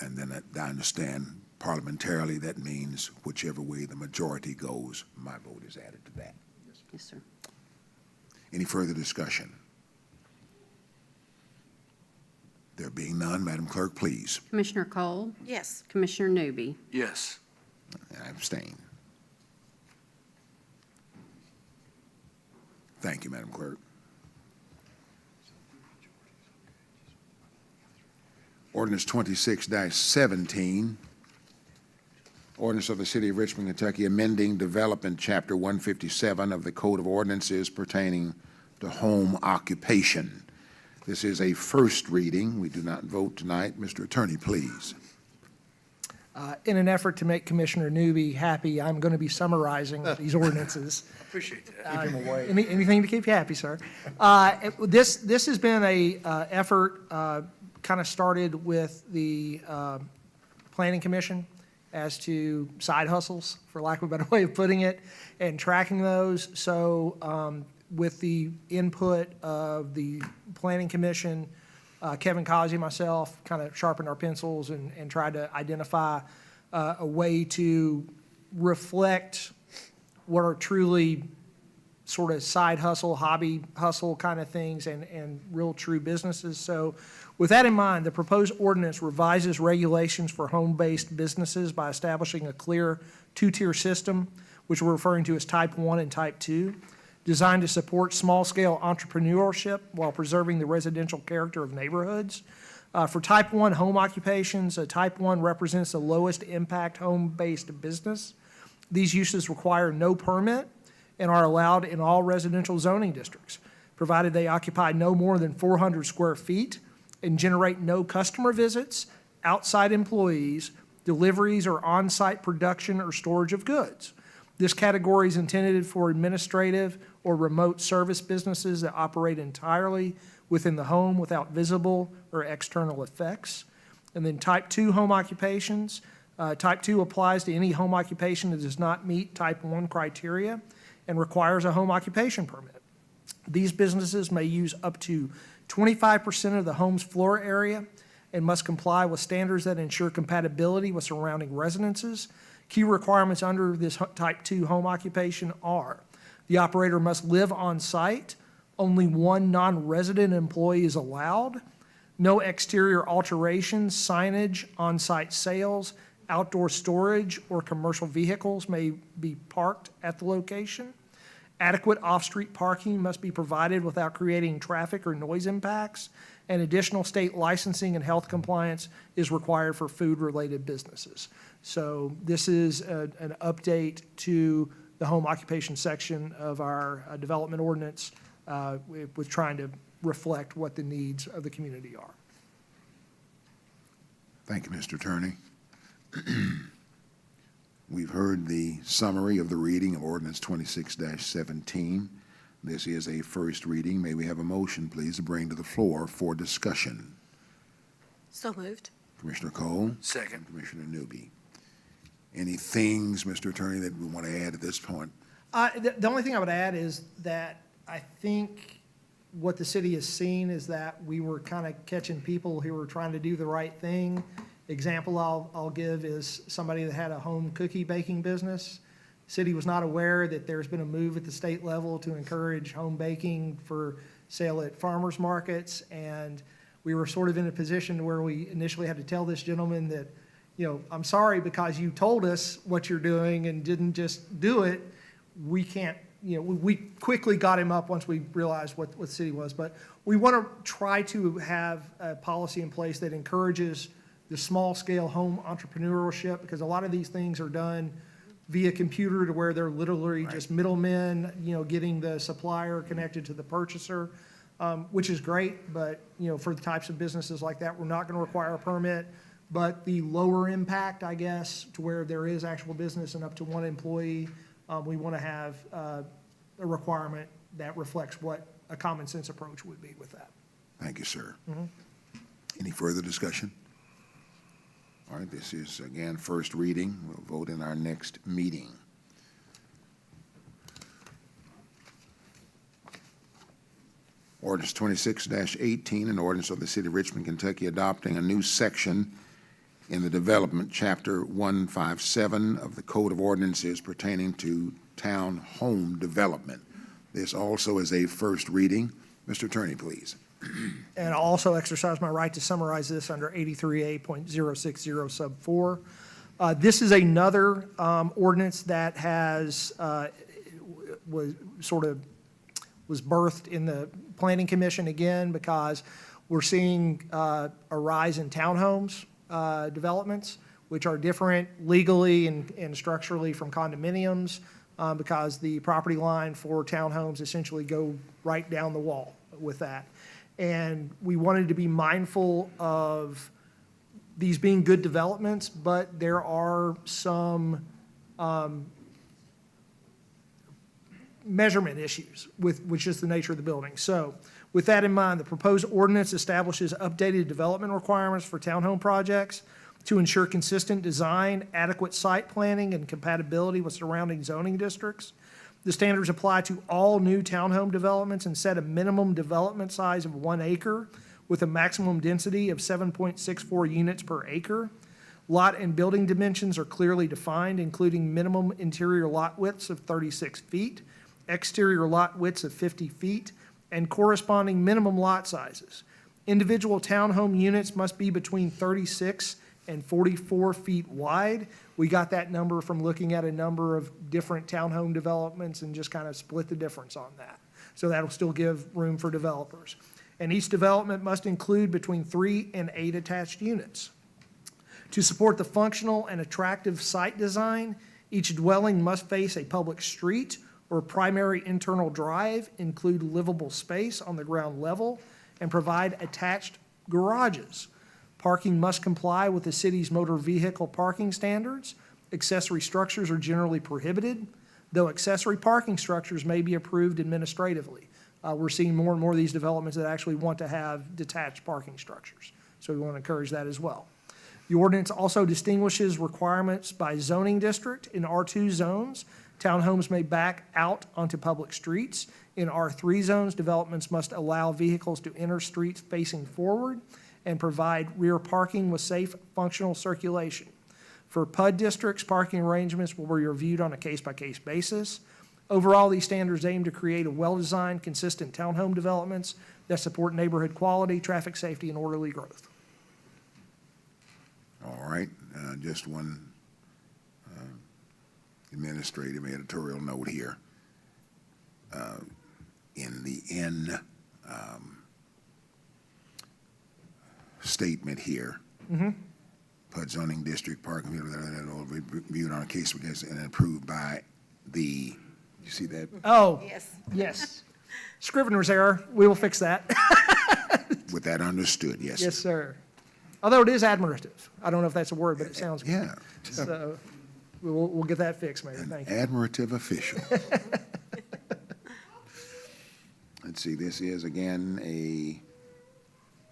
And then I understand parliamentarily that means whichever way the majority goes, my vote is added to that.
Yes, sir.
Any further discussion? There being none, Madam Clerk, please.
Commissioner Cole?
Yes.
Commissioner Newby?
Yes.
And I abstain. Thank you, Madam Clerk. Ordinance 26-17, ordinance of the City of Richmond, Kentucky, amending Development Chapter 157 of the Code of Ordinances pertaining to home occupation. This is a first reading. We do not vote tonight. Mr. Attorney, please.
In an effort to make Commissioner Newby happy, I'm going to be summarizing these ordinances.
Appreciate that.
Anything to keep you happy, sir. This has been a effort kind of started with the Planning Commission as to side hustles, for lack of a better way of putting it, and tracking those. So with the input of the Planning Commission, Kevin Causey, myself, kind of sharpened our pencils and tried to identify a way to reflect what are truly sort of side hustle, hobby hustle kind of things and real true businesses. So with that in mind, the proposed ordinance revises regulations for home-based businesses by establishing a clear two-tier system, which we're referring to as Type 1 and Type 2, designed to support small-scale entrepreneurship while preserving the residential character of neighborhoods. For Type 1 home occupations, Type 1 represents the lowest impact home-based business. These uses require no permit and are allowed in all residential zoning districts, provided they occupy no more than 400 square feet and generate no customer visits, outside employees, deliveries, or on-site production or storage of goods. This category is intended for administrative or remote service businesses that operate entirely within the home without visible or external effects. And then Type 2 home occupations. Type 2 applies to any home occupation that does not meet Type 1 criteria and requires a home occupation permit. These businesses may use up to 25% of the home's floor area and must comply with standards that ensure compatibility with surrounding residences. Key requirements under this Type 2 home occupation are: the operator must live on site, only one non-resident employee is allowed, no exterior alterations, signage, on-site sales, outdoor storage, or commercial vehicles may be parked at the location. Adequate off-street parking must be provided without creating traffic or noise impacts, and additional state licensing and health compliance is required for food-related businesses. So this is an update to the home occupation section of our development ordinance with trying to reflect what the needs of the community are.
Thank you, Mr. Attorney. We've heard the summary of the reading of ordinance 26-17. This is a first reading. May we have a motion, please, to bring to the floor for discussion?
So moved.
Commissioner Cole?
Second.
Commissioner Newby? Any things, Mr. Attorney, that we want to add at this point?
The only thing I would add is that I think what the city has seen is that we were kind of catching people who were trying to do the right thing. Example I'll give is somebody that had a home cookie baking business. City was not aware that there's been a move at the state level to encourage home baking for sale at farmers markets, and we were sort of in a position where we initially had to tell this gentleman that, I'm sorry, because you told us what you're doing and didn't just do it, we can't, we quickly got him up once we realized what the city was. But we want to try to have a policy in place that encourages the small-scale home entrepreneurship, because a lot of these things are done via computer to where they're literally just middlemen, getting the supplier connected to the purchaser, which is great, but, for the types of businesses like that, we're not going to require a permit. But the lower impact, I guess, to where there is actual business and up to one employee, we want to have a requirement that reflects what a common sense approach would be with that.
Thank you, sir. Any further discussion? All right, this is, again, first reading. We'll vote in our next meeting. Ordinance 26-18, an ordinance of the City of Richmond, Kentucky, adopting a new section in the Development Chapter 157 of the Code of Ordinances pertaining to town home development. This also is a first reading. Mr. Attorney, please.
And I'll also exercise my right to summarize this under 83A.060 sub 4. This is another ordinance that was birthed in the Planning Commission again, because we're seeing a rise in townhomes developments, which are different legally and structurally from condominiums, because the property line for townhomes essentially go right down the wall with that. And we wanted to be mindful of these being good developments, but there are some measurement issues with which is the nature of the building. So with that in mind, the proposed ordinance establishes updated development requirements for townhome projects to ensure consistent design, adequate site planning, and compatibility with surrounding zoning districts. The standards apply to all new townhome developments and set a minimum development size of 1 acre with a maximum density of 7.64 units per acre. Lot and building dimensions are clearly defined, including minimum interior lot widths of 36 feet exterior lot widths of 50 feet, and corresponding minimum lot sizes. Individual townhome units must be between 36 and 44 feet wide. We got that number from looking at a number of different townhome developments and just kind of split the difference on that. So that'll still give room for developers. And each development must include between 3 and 8 attached units. To support the functional and attractive site design, each dwelling must face a public street or primary internal drive, include livable space on the ground level, and provide attached garages. Parking must comply with the city's motor vehicle parking standards. Accessory structures are generally prohibited, though accessory parking structures may be approved administratively. We're seeing more and more of these developments that actually want to have detached parking structures, so we want to encourage that as well. The ordinance also distinguishes requirements by zoning district. In R2 zones, townhomes may back out onto public streets. In R3 zones, developments must allow vehicles to enter streets facing forward and provide rear parking with safe, functional circulation. For PUD districts, parking arrangements will be reviewed on a case-by-case basis. Overall, these standards aim to create a well-designed, consistent townhome developments that support neighborhood quality, traffic safety, and orderly growth.
All right, just one administrative editorial note here. In the N statement here, PUD zoning district parking will be reviewed on a case by case and approved by the, you see that?
Oh,
Yes.
yes. Scrivener's error. We will fix that.
With that understood, yes.
Yes, sir. Although it is admirative. I don't know if that's a word, but it sounds good.
Yeah.
So we'll get that fixed, Mayor.
An
Thank you.
admirative official. Let's see, this is again a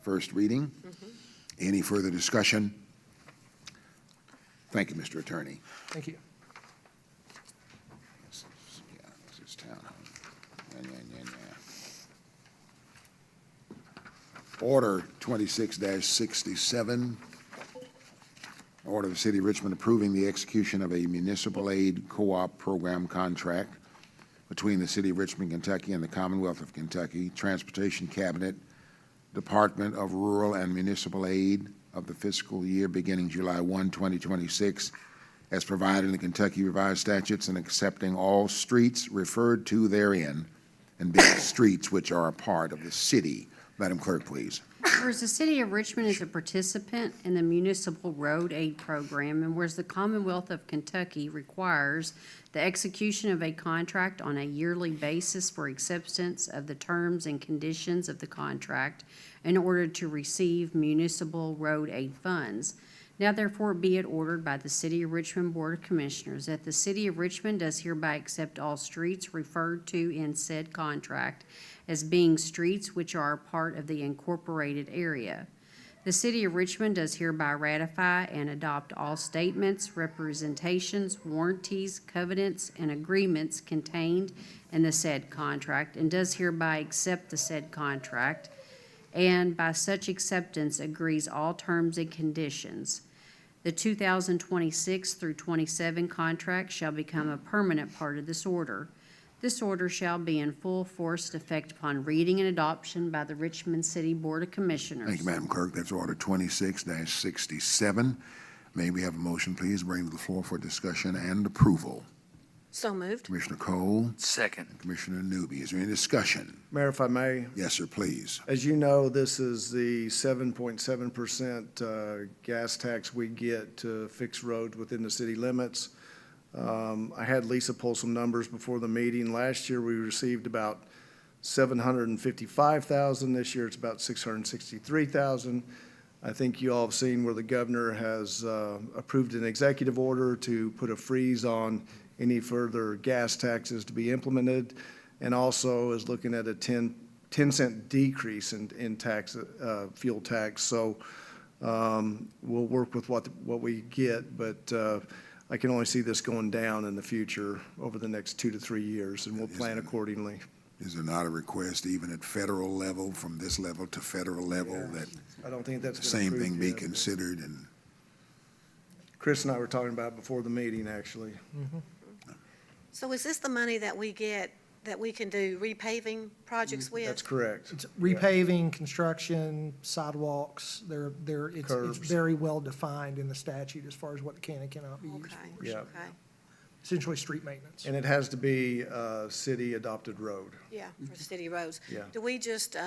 first reading. Any further discussion? Thank you, Mr. Attorney.
Thank you.
This is townhome. Yeah. Order 26-67. Order of the City of Richmond approving the execution of a municipal aid co-op program contract between the City of Richmond, Kentucky and the Commonwealth of Kentucky, Transportation Cabinet, Department of Rural and Municipal Aid of the fiscal year beginning July 1, 2026, as provided in the Kentucky Revised Statutes, and accepting all streets referred to therein and being streets which are a part of the city. Madam Clerk, please.
Whereas the City of Richmond is a participant in the Municipal Road Aid Program, and whereas the Commonwealth of Kentucky requires the execution of a contract on a yearly basis for acceptance of the terms and conditions of the contract in order to receive municipal road aid funds. Now therefore be it ordered by the City of Richmond Board of Commissioners that the City of Richmond does hereby accept all streets referred to in said contract as being streets which are a part of the incorporated area. The City of Richmond does hereby ratify and adopt all statements, representations, warranties, covenants, and agreements contained in the said contract, and does hereby accept the said contract, and by such acceptance agrees all terms and conditions. The 2026 through 27 contract shall become a permanent part of this order. This order shall be in full force effect upon reading and adoption by the Richmond City Board of Commissioners.
Thank you, Madam Clerk. That's Order 26-67. May we have a motion, please, bring to the floor for discussion and approval?
So moved.
Commissioner Cole,
Second.
Commissioner Newby. Is there any discussion?
Mayor, if I may,
Yes, sir, please.
as you know, this is the 7.7% gas tax we get to fix roads within the city limits. I had Lisa pull some numbers before the meeting. Last year, we received about $755,000. This year, it's about $663,000. I think you all have seen where the governor has approved an executive order to put a freeze on any further gas taxes to be implemented, and also is looking at a 10-cent decrease in tax, fuel tax. So we'll work with what we get, but I can only see this going down in the future over the next 2 to 3 years, and we'll plan accordingly.
Is there not a request even at federal level, from this level to federal level, that
I don't think that's
the
been
same
approved
thing be
yet.
considered? And
Chris and I were talking about it before the meeting, actually.
So is this the money that we get that we can do repaving projects with?
That's correct.
It's repaving, construction, sidewalks, it's
Curbs.
very well defined in the statute as far as what can and cannot be used
Okay,
for.
Yeah.
okay,
Essentially, street maintenance.
And it has to be a city-adopted road.
yeah, for city roads.
Yeah.
Do we just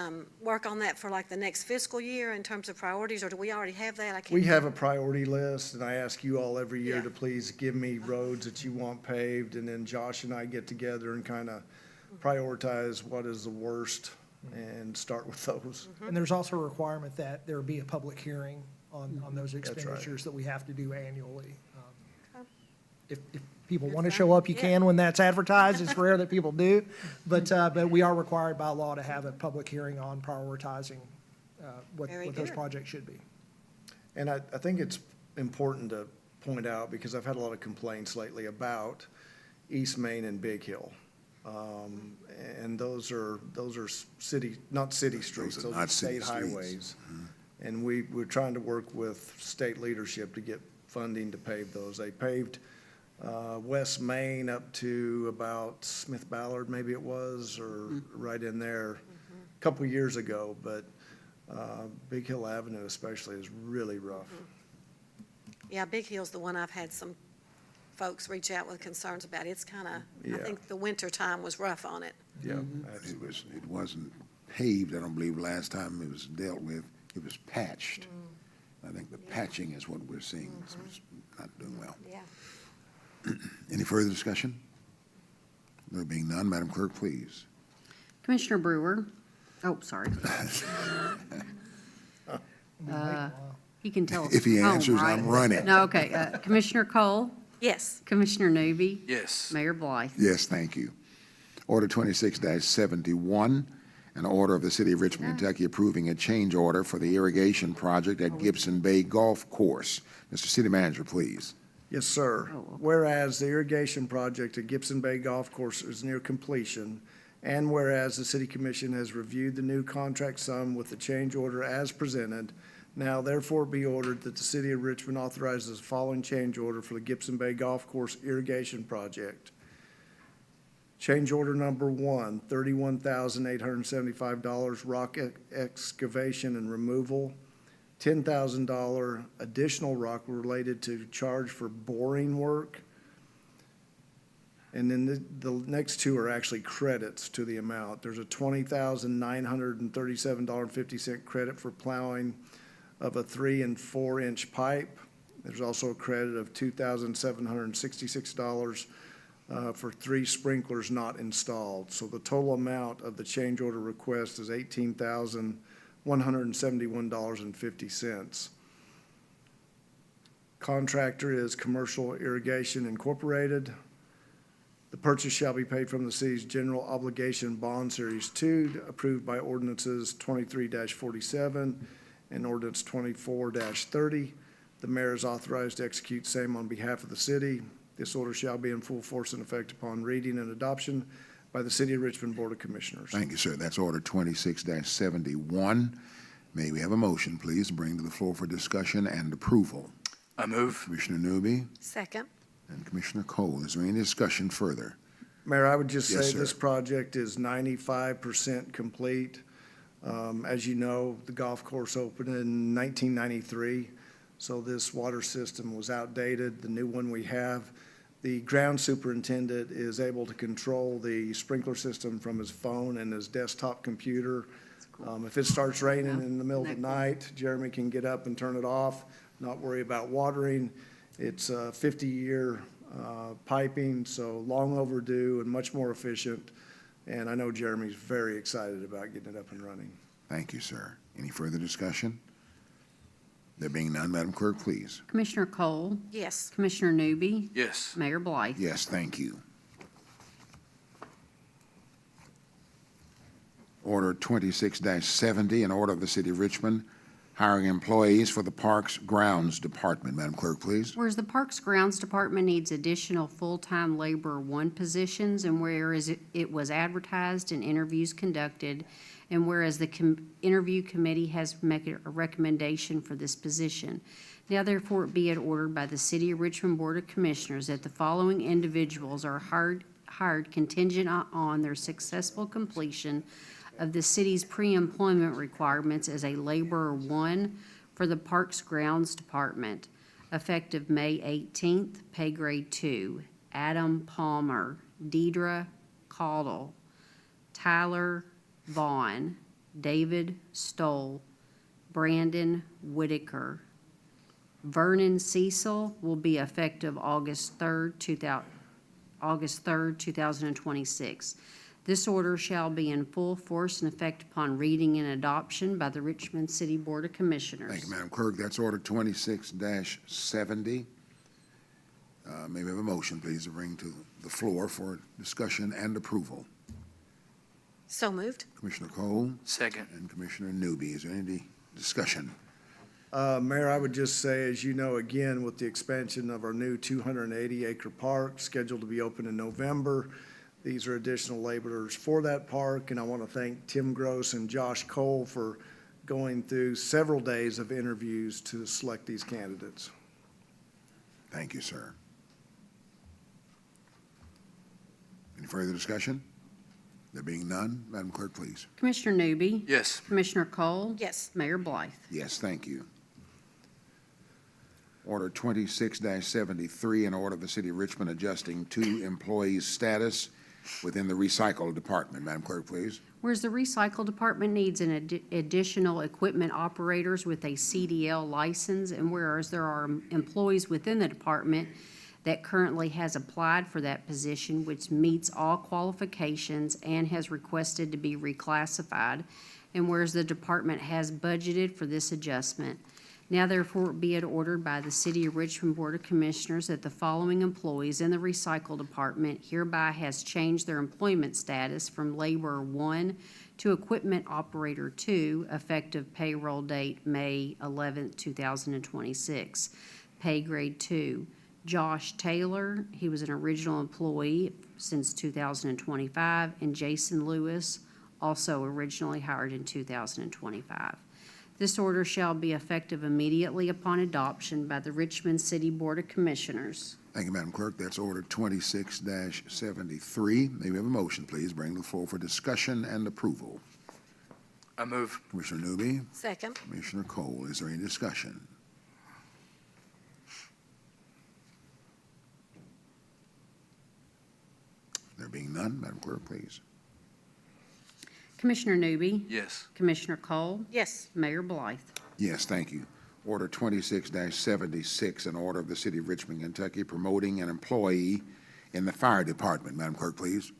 work on that for like the next fiscal year in terms of priorities, or do we already have that? I can't.
We have a priority list, and I ask you all every year
Yeah.
to please give me roads that you want paved, and then Josh and I get together and kind of prioritize what is the worst and start with those.
And there's also a requirement that there be a public hearing on those
right.
expenditures that we have to do annually.
Okay.
If people
Good
want to
stuff.
show up, you
Yeah.
can when that's advertised. It's rare that people do. But we are required by law to have a public hearing on prioritizing what
Very
those
good.
projects should be.
And I think it's important to point out, because I've had a lot of complaints lately about East Main and Big Hill. And those are city, not city streets,
are
those are
not city
state
streets.
highways. And we're trying to work with state leadership to get funding to pave those. They paved West Main up to about Smith Ballard, maybe it was, or right in there, a couple years ago, but Big Hill Avenue especially is really rough.
Yeah, Big Hill's the one I've had some folks reach out with concerns about. It's kind of, I
Yeah.
think the winter time was rough on it.
Yeah,
It wasn't paved, I don't believe, last time it was dealt with. It was patched. I think the patching is what we're seeing. It's not doing well.
Yeah.
Any further discussion? There being none, Madam Clerk, please.
Commissioner Brewer, sorry. He can tell us.
If he
home,
answers,
right?
I'm running.
No, okay. Commissioner Cole,
Yes,
Commissioner Newby,
Yes.
Mayor Blythe.
Yes, thank you. Order 26-71, an order of the City of Richmond, Kentucky approving a change order for the irrigation project at Gibson Bay Golf Course. Mr. City Manager, please.
yes, sir.
Oh, okay.
Whereas the irrigation project at Gibson Bay Golf Course is near completion, and whereas the City Commission has reviewed the new contract sum with the change order as presented, now therefore be ordered that the City of Richmond authorizes the following change order for the Gibson Bay Golf Course irrigation project. Change order number one, $31,875 rock excavation and removal, $10,000 additional rock related to charge for boring work. And then the next two are actually credits to the amount. There's a $20,937.50 credit for plowing of a 3 and 4 inch pipe. There's also a credit of $2,766 for 3 sprinklers not installed. So the total amount of the change order request is $18,171.50. Contractor is Commercial Irrigation Incorporated. The purchase shall be paid from the city's general obligation bond series 2, approved by ordinances 23-47 and ordinance 24-30. The mayor is authorized to execute same on behalf of the city. This order shall be in full force and effect upon reading and adoption by the City of Richmond Board of Commissioners.
Thank you, sir. That's Order 26-71. May we have a motion, please, to bring to the floor for discussion and approval?
I move.
Commissioner Newby
second.
and Commissioner Cole. Is there any discussion further?
Mayor, I would just
Yes,
say
sir.
this project is 95% complete. As you know, the golf course opened in 1993, so this water system was outdated. The new one we have, the ground superintendent is able to control the sprinkler system from his phone and his desktop computer. If it starts raining in the middle of the night, Jeremy can get up and turn it off, not worry about watering. It's 50-year piping, so long overdue and much more efficient. And I know Jeremy's very excited about getting it up and running.
Thank you, sir. Any further discussion? There being none, Madam Clerk, please.
Commissioner Cole,
Yes,
Commissioner Newby,
Yes.
Mayor Blythe.
Yes, thank you. Order 26-70, an order of the City of Richmond hiring employees for the Parks Grounds Department. Madam Clerk, please.
Whereas the Parks Grounds Department needs additional full-time laborer 1 positions, and whereas it was advertised and interviews conducted, and whereas the interview committee has made a recommendation for this position. Now therefore it be it ordered by the City of Richmond Board of Commissioners that the following individuals are hired hired contingent on their successful completion of the city's pre-employment requirements as a laborer one for the Parks Grounds Department, effective May 18th, pay grade 2. Adam Palmer, Deidre Caudle, Tyler Vaughn, David Stoll, Brandon Whitaker. Vernon Cecil will be effective August 3rd, 2026. This order shall be in full force and effect upon reading and adoption by the Richmond City Board of Commissioners.
Thank you, Madam Clerk. That's Order 26-70. May we have a motion, please, to bring to the floor for discussion and approval?
So moved.
Commissioner Cole
Second.
and Commissioner Newby. Is there any discussion?
Mayor, I would just say, as you know, again, with the expansion of our new 280-acre park scheduled to be open in November, these are additional laborers for that park, and I want to thank Tim Gross and Josh Cole for going through several days of interviews to select these candidates.
Thank you, sir. Any further discussion? There being none, Madam Clerk, please.
Commissioner Newby?
Yes.
Commissioner Cole?
Yes.
Mayor Blythe?
Yes, thank you. Order 26-73, an order of the City of Richmond adjusting two employees' status within the recycle department. Madam Clerk, please.
Whereas the recycle department needs an additional equipment operators with a CDL license, and whereas there are employees within the department that currently has applied for that position, which meets all qualifications and has requested to be reclassified, and whereas the department has budgeted for this adjustment. Now therefore be it ordered by the City of Richmond Board of Commissioners that the following employees in the recycle department hereby has changed their employment status from laborer 1 to equipment operator 2, effective payroll date May 11th, 2026. Pay grade 2. Josh Taylor, he was an original employee since 2025, and Jason Lewis, also originally hired in 2025. This order shall be effective immediately upon adoption by the Richmond City Board of Commissioners.
Thank you, Madam Clerk. That's Order 26-73. May we have a motion, please, bring to the floor for discussion and approval?
I move.
Commissioner Newby,
Second.
Commissioner Cole. Is there any discussion? There being none, Madam Clerk, please.
Commissioner Newby?
Yes.
Commissioner Cole?
Yes.
Mayor Blythe?
Yes, thank you. Order 26-76, an order of the City of Richmond, Kentucky, promoting an employee in the fire department. Madam Clerk, please.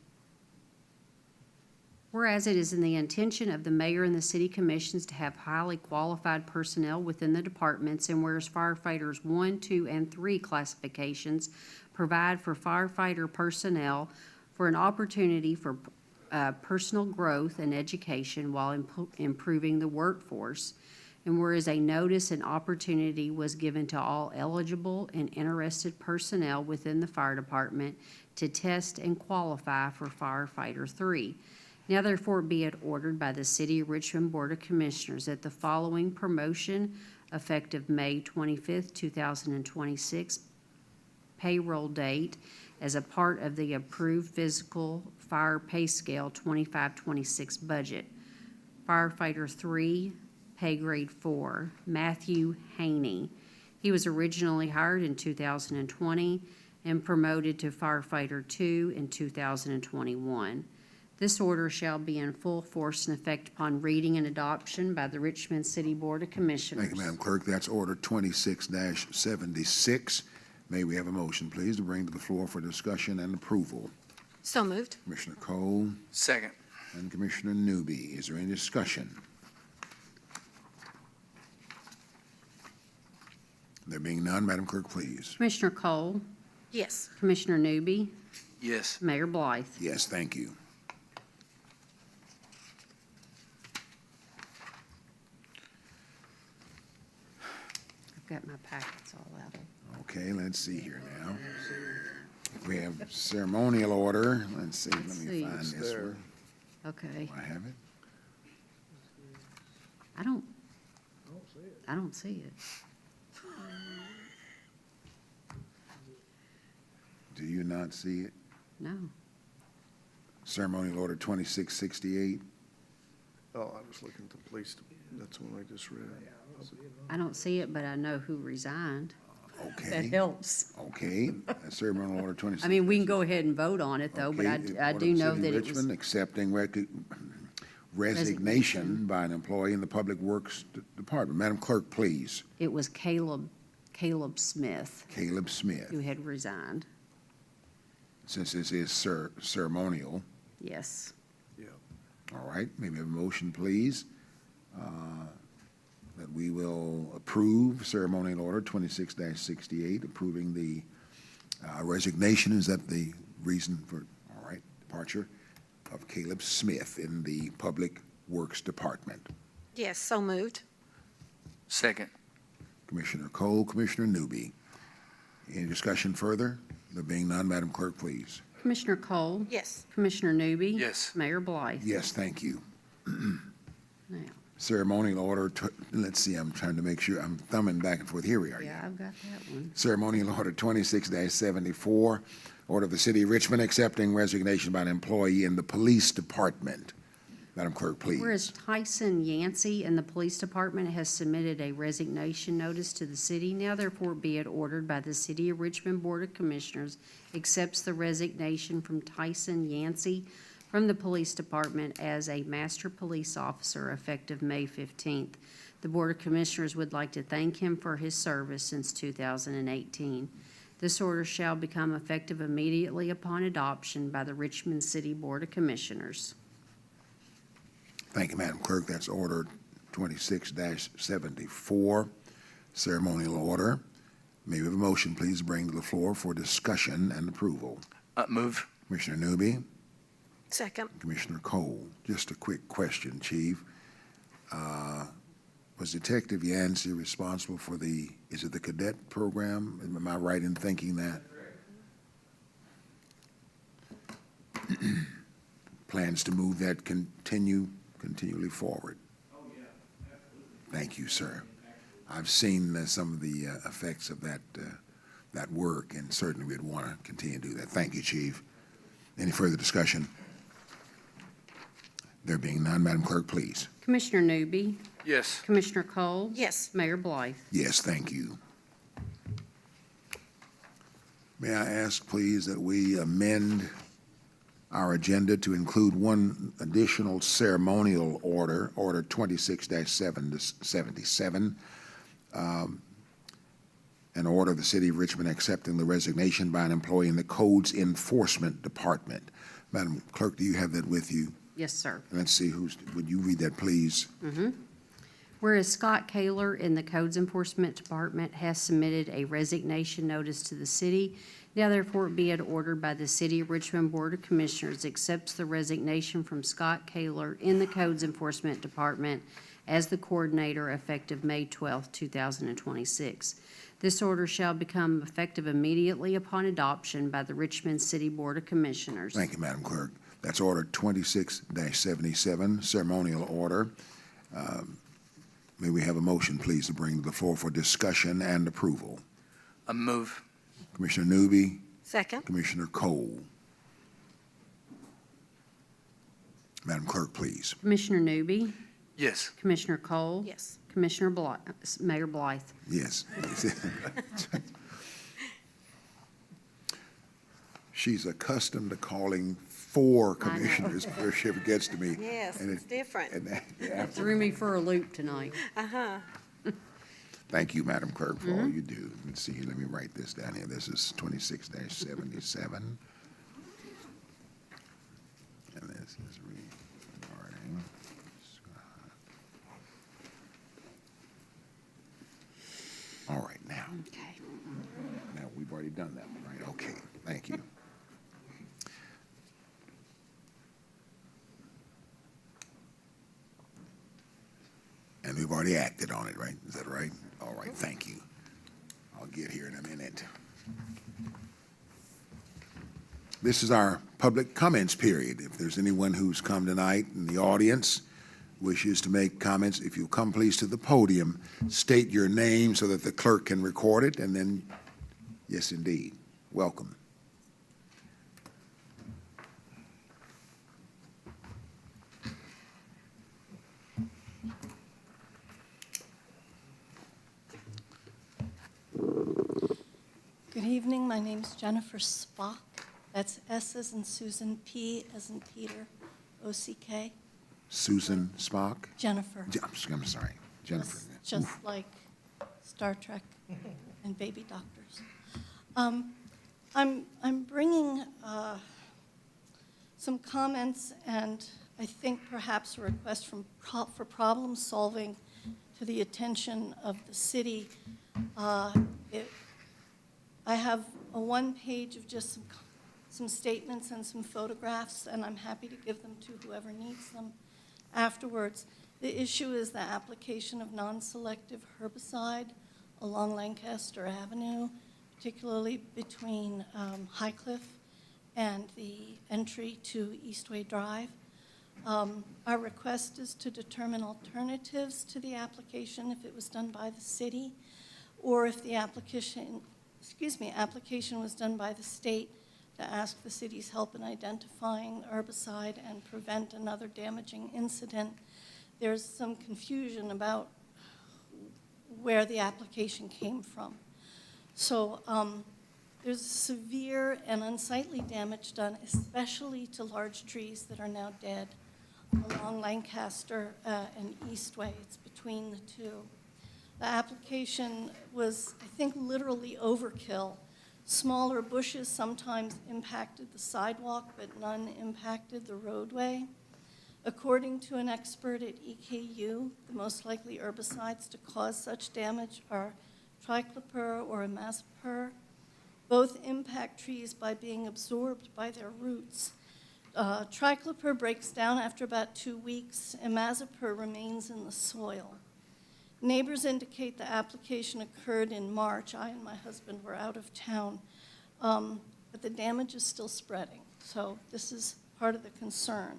Whereas it is in the intention of the mayor and the city commissions to have highly qualified personnel within the departments, and whereas firefighters 1, 2, and 3 classifications provide for firefighter personnel for an opportunity for personal growth and education while improving the workforce. And whereas a notice and opportunity was given to all eligible and interested personnel within the fire department to test and qualify for firefighter 3. Now therefore be it ordered by the City of Richmond Board of Commissioners that the following promotion, effective May 25th, 2026, payroll date, as a part of the approved physical fire pay scale 25-26 budget. Firefighter 3, pay grade 4, Matthew Haney. He was originally hired in 2020 and promoted to firefighter 2 in 2021. This order shall be in full force and effect upon reading and adoption by the Richmond City Board of Commissioners.
Thank you, Madam Clerk. That's Order 26-76. May we have a motion, please, to bring to the floor for discussion and approval?
So moved.
Commissioner Cole
Second.
and Commissioner Newby. Is there any discussion? There being none, Madam Clerk, please.
Commissioner Cole,
Yes.
Commissioner Newby,
Yes.
Mayor Blythe.
Yes, thank you.
I've got my packets all out.
Okay, let's see here now. We have ceremonial order. Let's see, let me
see.
find
It's
this
there.
one.
Okay,
Do I have it?
I don't see it.
Do you not see it?
No.
Ceremonial Order 2668.
Oh, I was looking at the police, that's the one I just read.
I don't see it, but I know who resigned. That
Okay,
helps.
okay. Ceremonial Order 26.
I mean, we can go ahead and vote on it, though, but I
Okay,
I
Order
do
of the
know
City
that
of
it was,
Richmond accepting resignation by an employee in the Public Works Department. Madam Clerk, please.
it was Caleb Smith
Caleb Smith,
who had resigned.
since this is ceremonial.
Yes.
All right, may we have a motion, please, that we will approve Ceremonial Order 26-68, approving the resignation. Is that the reason for, all right, departure of Caleb Smith in the Public Works Department?
Yes, so moved.
Second.
Commissioner Cole, Commissioner Newby. Any discussion further? There being none, Madam Clerk, please.
Commissioner Cole?
Yes.
Commissioner Newby?
Yes.
Mayor Blythe?
Yes, thank you.
Now,
Ceremonial Order, let's see, I'm trying to make sure, I'm thumbing back and forth. Here we are.
yeah, I've got that one.
Ceremonial Order 26-74, Order of the City of Richmond accepting resignation by an employee in the Police Department. Madam Clerk, please.
Whereas Tyson Yancey in the Police Department has submitted a resignation notice to the city, now therefore be it ordered by the City of Richmond Board of Commissioners accepts the resignation from Tyson Yancey from the Police Department as a Master Police Officer effective May 15th. The Board of Commissioners would like to thank him for his service since 2018. This order shall become effective immediately upon adoption by the Richmond City Board of Commissioners.
Thank you, Madam Clerk. That's Order 26-74, ceremonial order. May we have a motion, please, bring to the floor for discussion and approval?
Move.
Commissioner Newby,
Second.
Commissioner Cole. Just a quick question, Chief. Was Detective Yancey responsible for is it the cadet program? Am I right in thinking that? Plans to move that continually forward? Oh, yeah, absolutely. Thank you, sir. I've seen some of the effects of that work, and certainly we'd want to continue to do that. Thank you, Chief. Any further discussion? There being none, Madam Clerk, please.
Commissioner Newby?
Yes.
Commissioner Cole?
Yes.
Mayor Blythe?
Yes, thank you. May I ask, please, that we amend our agenda to include one additional ceremonial order, Order 26-77, an order of the City of Richmond accepting the resignation by an employee in the Codes Enforcement Department. Madam Clerk, do you have that with you?
Yes, sir.
Let's see, would you read that, please?
Whereas Scott Kaler in the Codes Enforcement Department has submitted a resignation notice to the city, now therefore be it ordered by the City of Richmond Board of Commissioners accepts the resignation from Scott Kaler in the Codes Enforcement Department as the coordinator effective May 12, 2026. This order shall become effective immediately upon adoption by the Richmond City Board of Commissioners.
Thank you, Madam Clerk. That's Order 26-77, ceremonial order. May we have a motion, please, to bring to the floor for discussion and approval?
Move.
Commissioner Newby,
Second.
Commissioner Cole. Madam Clerk, please.
Commissioner Newby,
Yes.
Commissioner Cole.
Yes.
Commissioner Blythe, Mayor Blythe.
Yes. She's accustomed to calling four commissioners before she ever gets to me.
Yes,
And
it's different.
Threw me for a loop tonight.
Uh-huh.
Thank you, Madam Clerk, for all you do. Let's see, let me write this down here. This is 26-77. And this is regarding Scott. All right, now,
Okay.
we've already done that one, right? Okay, thank you. And we've already acted on it, right? Is that right? All right, thank you. I'll get here in a minute. This is our public comments period. If there's anyone who's come tonight in the audience, wishes to make comments, if you'll come please to the podium, state your name so that the clerk can record it, and then, yes, indeed, welcome.
Good evening, my name's Jennifer Spock. That's S as in Susan, P as in Peter, O-C-K.
Susan Spock?
Jennifer.
I'm sorry, Jennifer.
Just like Star Trek and baby doctors. I'm bringing some comments and I think perhaps a request for problem solving to the attention of the city. I have a one-page of just some statements and some photographs, and I'm happy to give them to whoever needs them afterwards. The issue is the application of non-selective herbicide along Lancaster Avenue, particularly between High Cliff and the entry to Eastway Drive. Our request is to determine alternatives to the application if it was done by the city, or if the application was done by the state to ask the city's help in identifying herbicide and prevent another damaging incident. There's some confusion about where the application came from. So there's severe and unsightly damage done, especially to large trees that are now dead along Lancaster and Eastway. It's between the two. The application was, I think, literally overkill. Smaller bushes sometimes impacted the sidewalk, but none impacted the roadway. According to an expert at EKU, the most likely herbicides to cause such damage are triclopyr or imazapyr. Both impact trees by being absorbed by their roots. Triclopyr breaks down after about 2 weeks. Imazapyr remains in the soil. Neighbors indicate the application occurred in March. I and my husband were out of town, but the damage is still spreading. So this is part of the concern.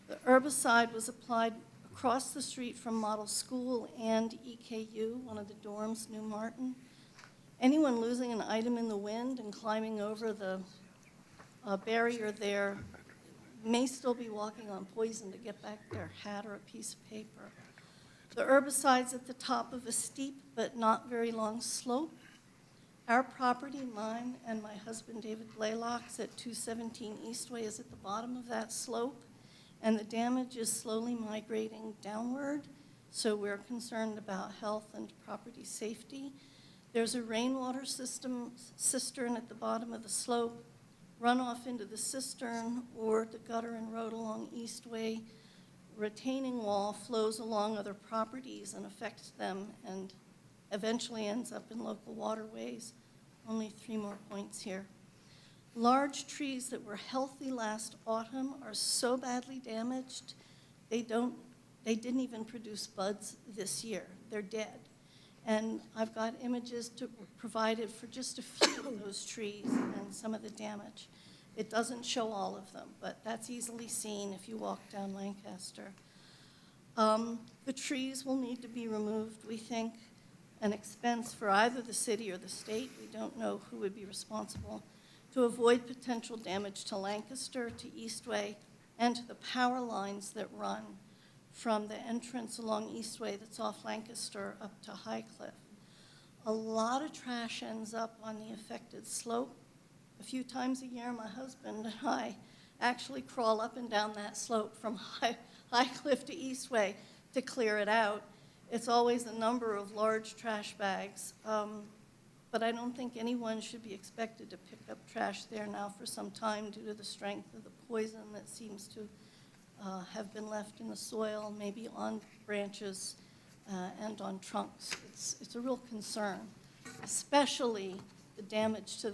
The herbicide was applied across the street from Model School and EKU, one of the dorms, New Martin. Anyone losing an item in the wind and climbing over the barrier there may still be walking on poison to get back their hat or a piece of paper. The herbicide's at the top of a steep but not very long slope. Our property, mine and my husband David Blaylock's at 217 Eastway, is at the bottom of that slope, and the damage is slowly migrating downward, so we're concerned about health and property safety. There's a rainwater cistern at the bottom of the slope, runoff into the cistern or the gutter and road along Eastway. Retaining wall flows along other properties and affects them and eventually ends up in local waterways. Only 3 more points here. Large trees that were healthy last autumn are so badly damaged, they didn't even produce buds this year. They're dead. And I've got images provided for just a few of those trees and some of the damage. It doesn't show all of them, but that's easily seen if you walk down Lancaster. The trees will need to be removed, we think, an expense for either the city or the state. We don't know who would be responsible, to avoid potential damage to Lancaster, to Eastway, and to the power lines that run from the entrance along Eastway that's off Lancaster up to High Cliff. A lot of trash ends up on the affected slope. A few times a year, my husband and I actually crawl up and down that slope from High Cliff to Eastway to clear it out. It's always a number of large trash bags, but I don't think anyone should be expected to pick up trash there now for some time due to the strength of the poison that seems to have been left in the soil, maybe on branches and on trunks. It's a real concern, especially the damage to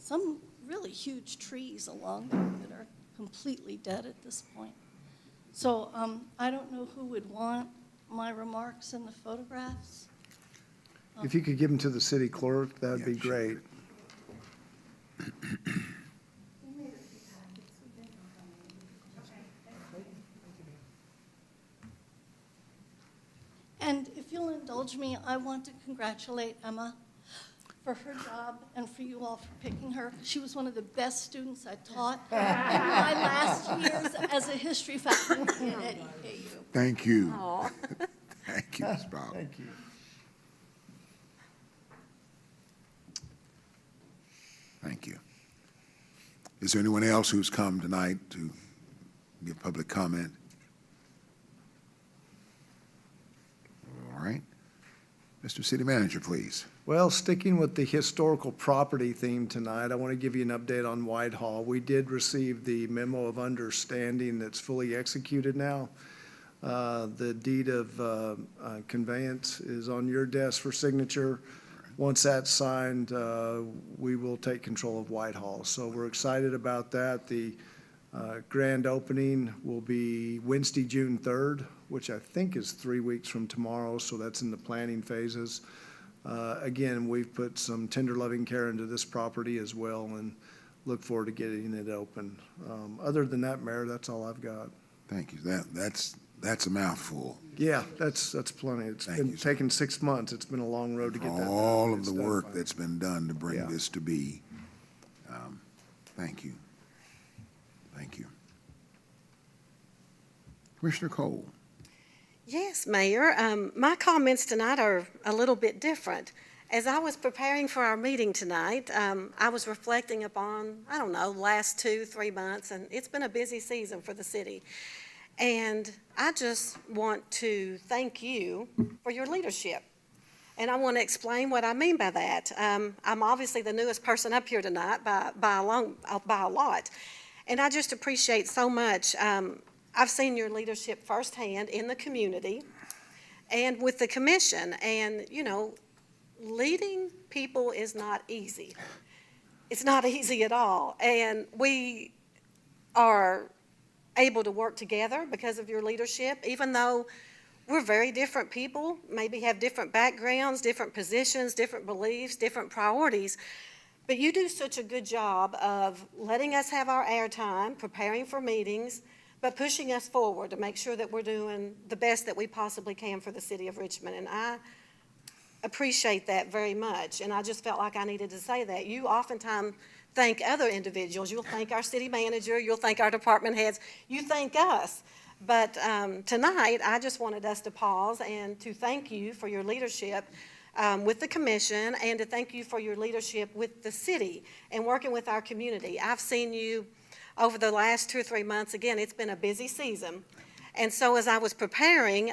some really huge trees along there that are completely dead at this point. So I don't know who would want my remarks in the photographs.
If you could give them to the city clerk, that would be great.
And if you'll indulge me, I want to congratulate Emma for her job and for you all for picking her. She was one of the best students I taught in my last years as a history faculty at EKU.
Thank you. Thank you, Ms. Bob.
Thank you.
Thank you. Is there anyone else who's come tonight to give public comment? All right. Mr. City Manager, please.
Well, sticking with the historical property theme tonight, I want to give you an update on Whitehall. We did receive the memo of understanding that's fully executed now. The deed of conveyance is on your desk for signature. Once that's signed, we will take control of Whitehall. So we're excited about that. The grand opening will be Wednesday, June 3rd, which I think is 3 weeks from tomorrow, so that's in the planning phases. Again, we've put some tender loving care into this property as well and look forward to getting it open. Other than that, Mayor, that's all I've got.
Thank you. That's a mouthful.
Yeah, that's plenty. It's
Thank
been
you, sir.
taking 6 months. It's been a long road to get that done.
All of
It's
the
done
work
finally.
that's been done to bring
Yeah.
this to be. Thank you. Thank you. Commissioner Cole.
Yes, Mayor. My comments tonight are a little bit different. As I was preparing for our meeting tonight, I was reflecting upon, I don't know, last 2-3 months, and it's been a busy season for the city. And I just want to thank you for your leadership. And I want to explain what I mean by that. I'm obviously the newest person up here tonight by a lot. And I just appreciate so much. I've seen your leadership firsthand in the community and with the commission. And, you know, leading people is not easy. It's not easy at all. And we are able to work together because of your leadership, even though we're very different people, maybe have different backgrounds, different positions, different beliefs, different priorities. But you do such a good job of letting us have our airtime, preparing for meetings, but pushing us forward to make sure that we're doing the best that we possibly can for the city of Richmond. And I appreciate that very much. And I just felt like I needed to say that. You oftentimes thank other individuals. You'll thank our city manager. You'll thank our department heads. You thank us. But tonight, I just wanted us to pause and to thank you for your leadership with the commission and to thank you for your leadership with the city and working with our community. I've seen you over the last 2 or 3 months. Again, it's been a busy season. And so as I was preparing,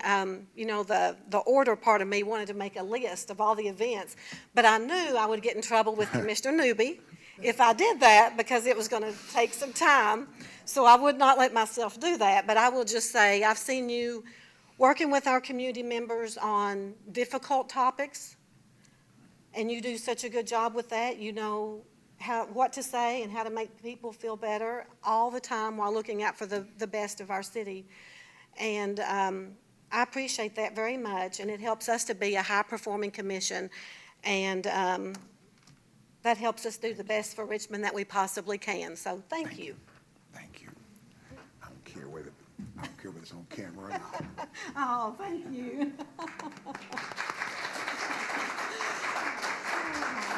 you know, the order part of me wanted to make a list of all the events, but I knew I would get in trouble with Commissioner Newby if I did that because it was going to take some time. So I would not let myself do that. But I will just say I've seen you working with our community members on difficult topics, and you do such a good job with that. You know what to say and how to make people feel better all the time while looking out for the best of our city. And I appreciate that very much, and it helps us to be a high-performing commission, and that helps us do the best for Richmond that we possibly can. So thank you.
Thank you. I don't care whether it's on camera or not.
Oh, thank you.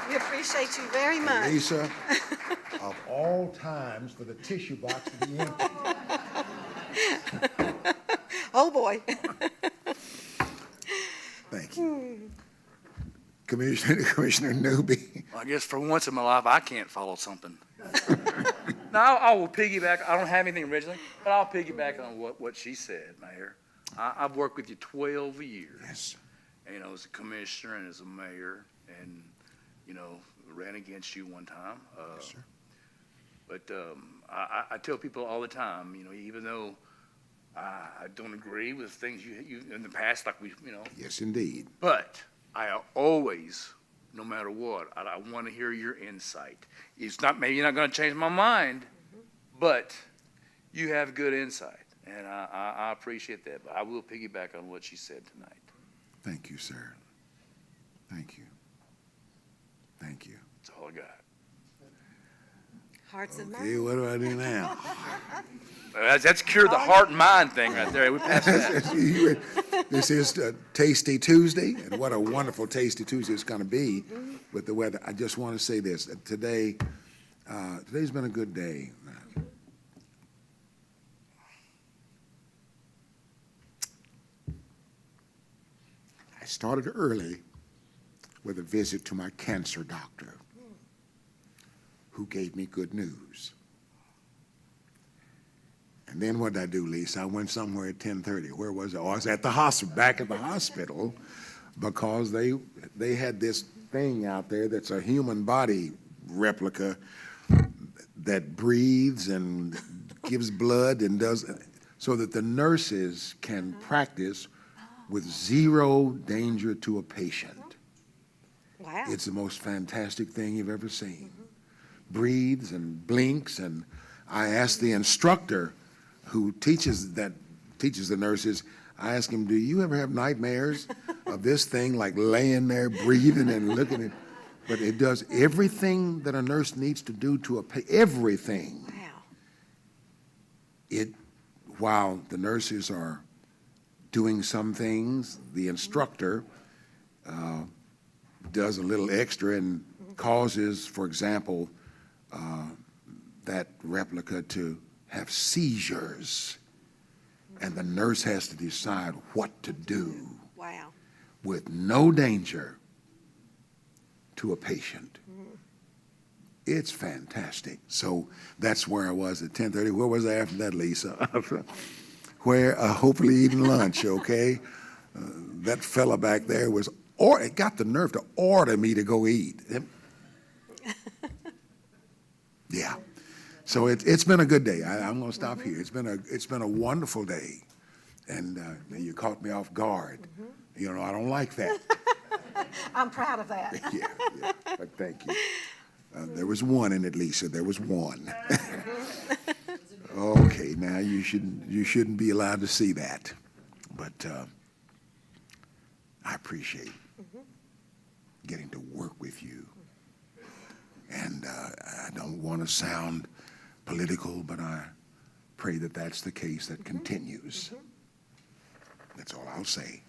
We appreciate you very much.
Lisa, of all times for the tissue box to be empty.
Oh, boy.
Thank you. Commissioner Newby.
Well, I guess for once in my life, I can't follow something. No, I will piggyback. I don't have anything originally, but I'll piggyback on what she said, Mayor. I've worked with you 12 years.
Yes.
You know, as a commissioner and as a mayor, and, you know, ran against you one time.
Yes, sir.
But I tell people all the time, you know, even though I don't agree with things you in the past, like we, you know,
Yes, indeed.
but I always, no matter what, I want to hear your insight. It's not, maybe you're not going to change my mind, but you have good insight, and I appreciate that. But I will piggyback on what she said tonight.
Thank you, sir. Thank you. Thank you.
That's all I got.
Hearts and
Okay,
minds.
what do I do now?
That's cure the heart and mind thing right there. We passed that.
This is Tasty Tuesday, and what a wonderful Tasty Tuesday it's going to be with the weather. I just want to say this. Today's been a good day. I started early with a visit to my cancer doctor. who gave me good news. And then what did I do, Lisa? I went somewhere at 10:30. Where was I? Oh, I was at the hospital, back at the hospital, because they had this thing out there that's a human body replica that breathes and gives blood and does, so that the nurses can practice with zero danger to a patient.
Wow.
It's the most fantastic thing you've ever seen. Breathes and blinks, and I asked the instructor who teaches the nurses, I asked him, do you ever have nightmares of this thing, like laying there breathing and looking at, but it does everything that a nurse needs to do to everything.
Wow.
While the nurses are doing some things, the instructor does a little extra and causes, for example, that replica to have seizures, and the nurse has to decide what to do
Wow.
with no danger to a patient. It's fantastic. So that's where I was at 10:30. Where was I after that, Lisa? Where, hopefully eating lunch, okay? That fella back there it got the nerve to order me to go eat. Yeah. So it's been a good day. I'm going to stop here. It's been a wonderful day, and you caught me off guard. You know, I don't like that.
I'm proud of that.
Yeah, but thank you. There was one in it, Lisa. There was one. Okay, now you shouldn't be allowed to see that, but I appreciate getting to work with you. And I don't want to sound political, but I pray that that's the case that continues. That's all I'll say.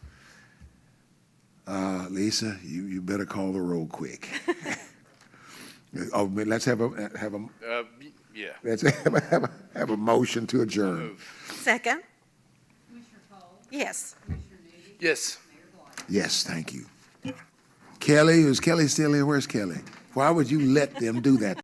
Lisa, you better call the roll quick. Oh, let's have a
Yeah.
let's have a motion to adjourn.
Second? Yes.
Yes.
Yes, thank you. Kelly, is Kelly still here? Where's Kelly? Why would you let them do that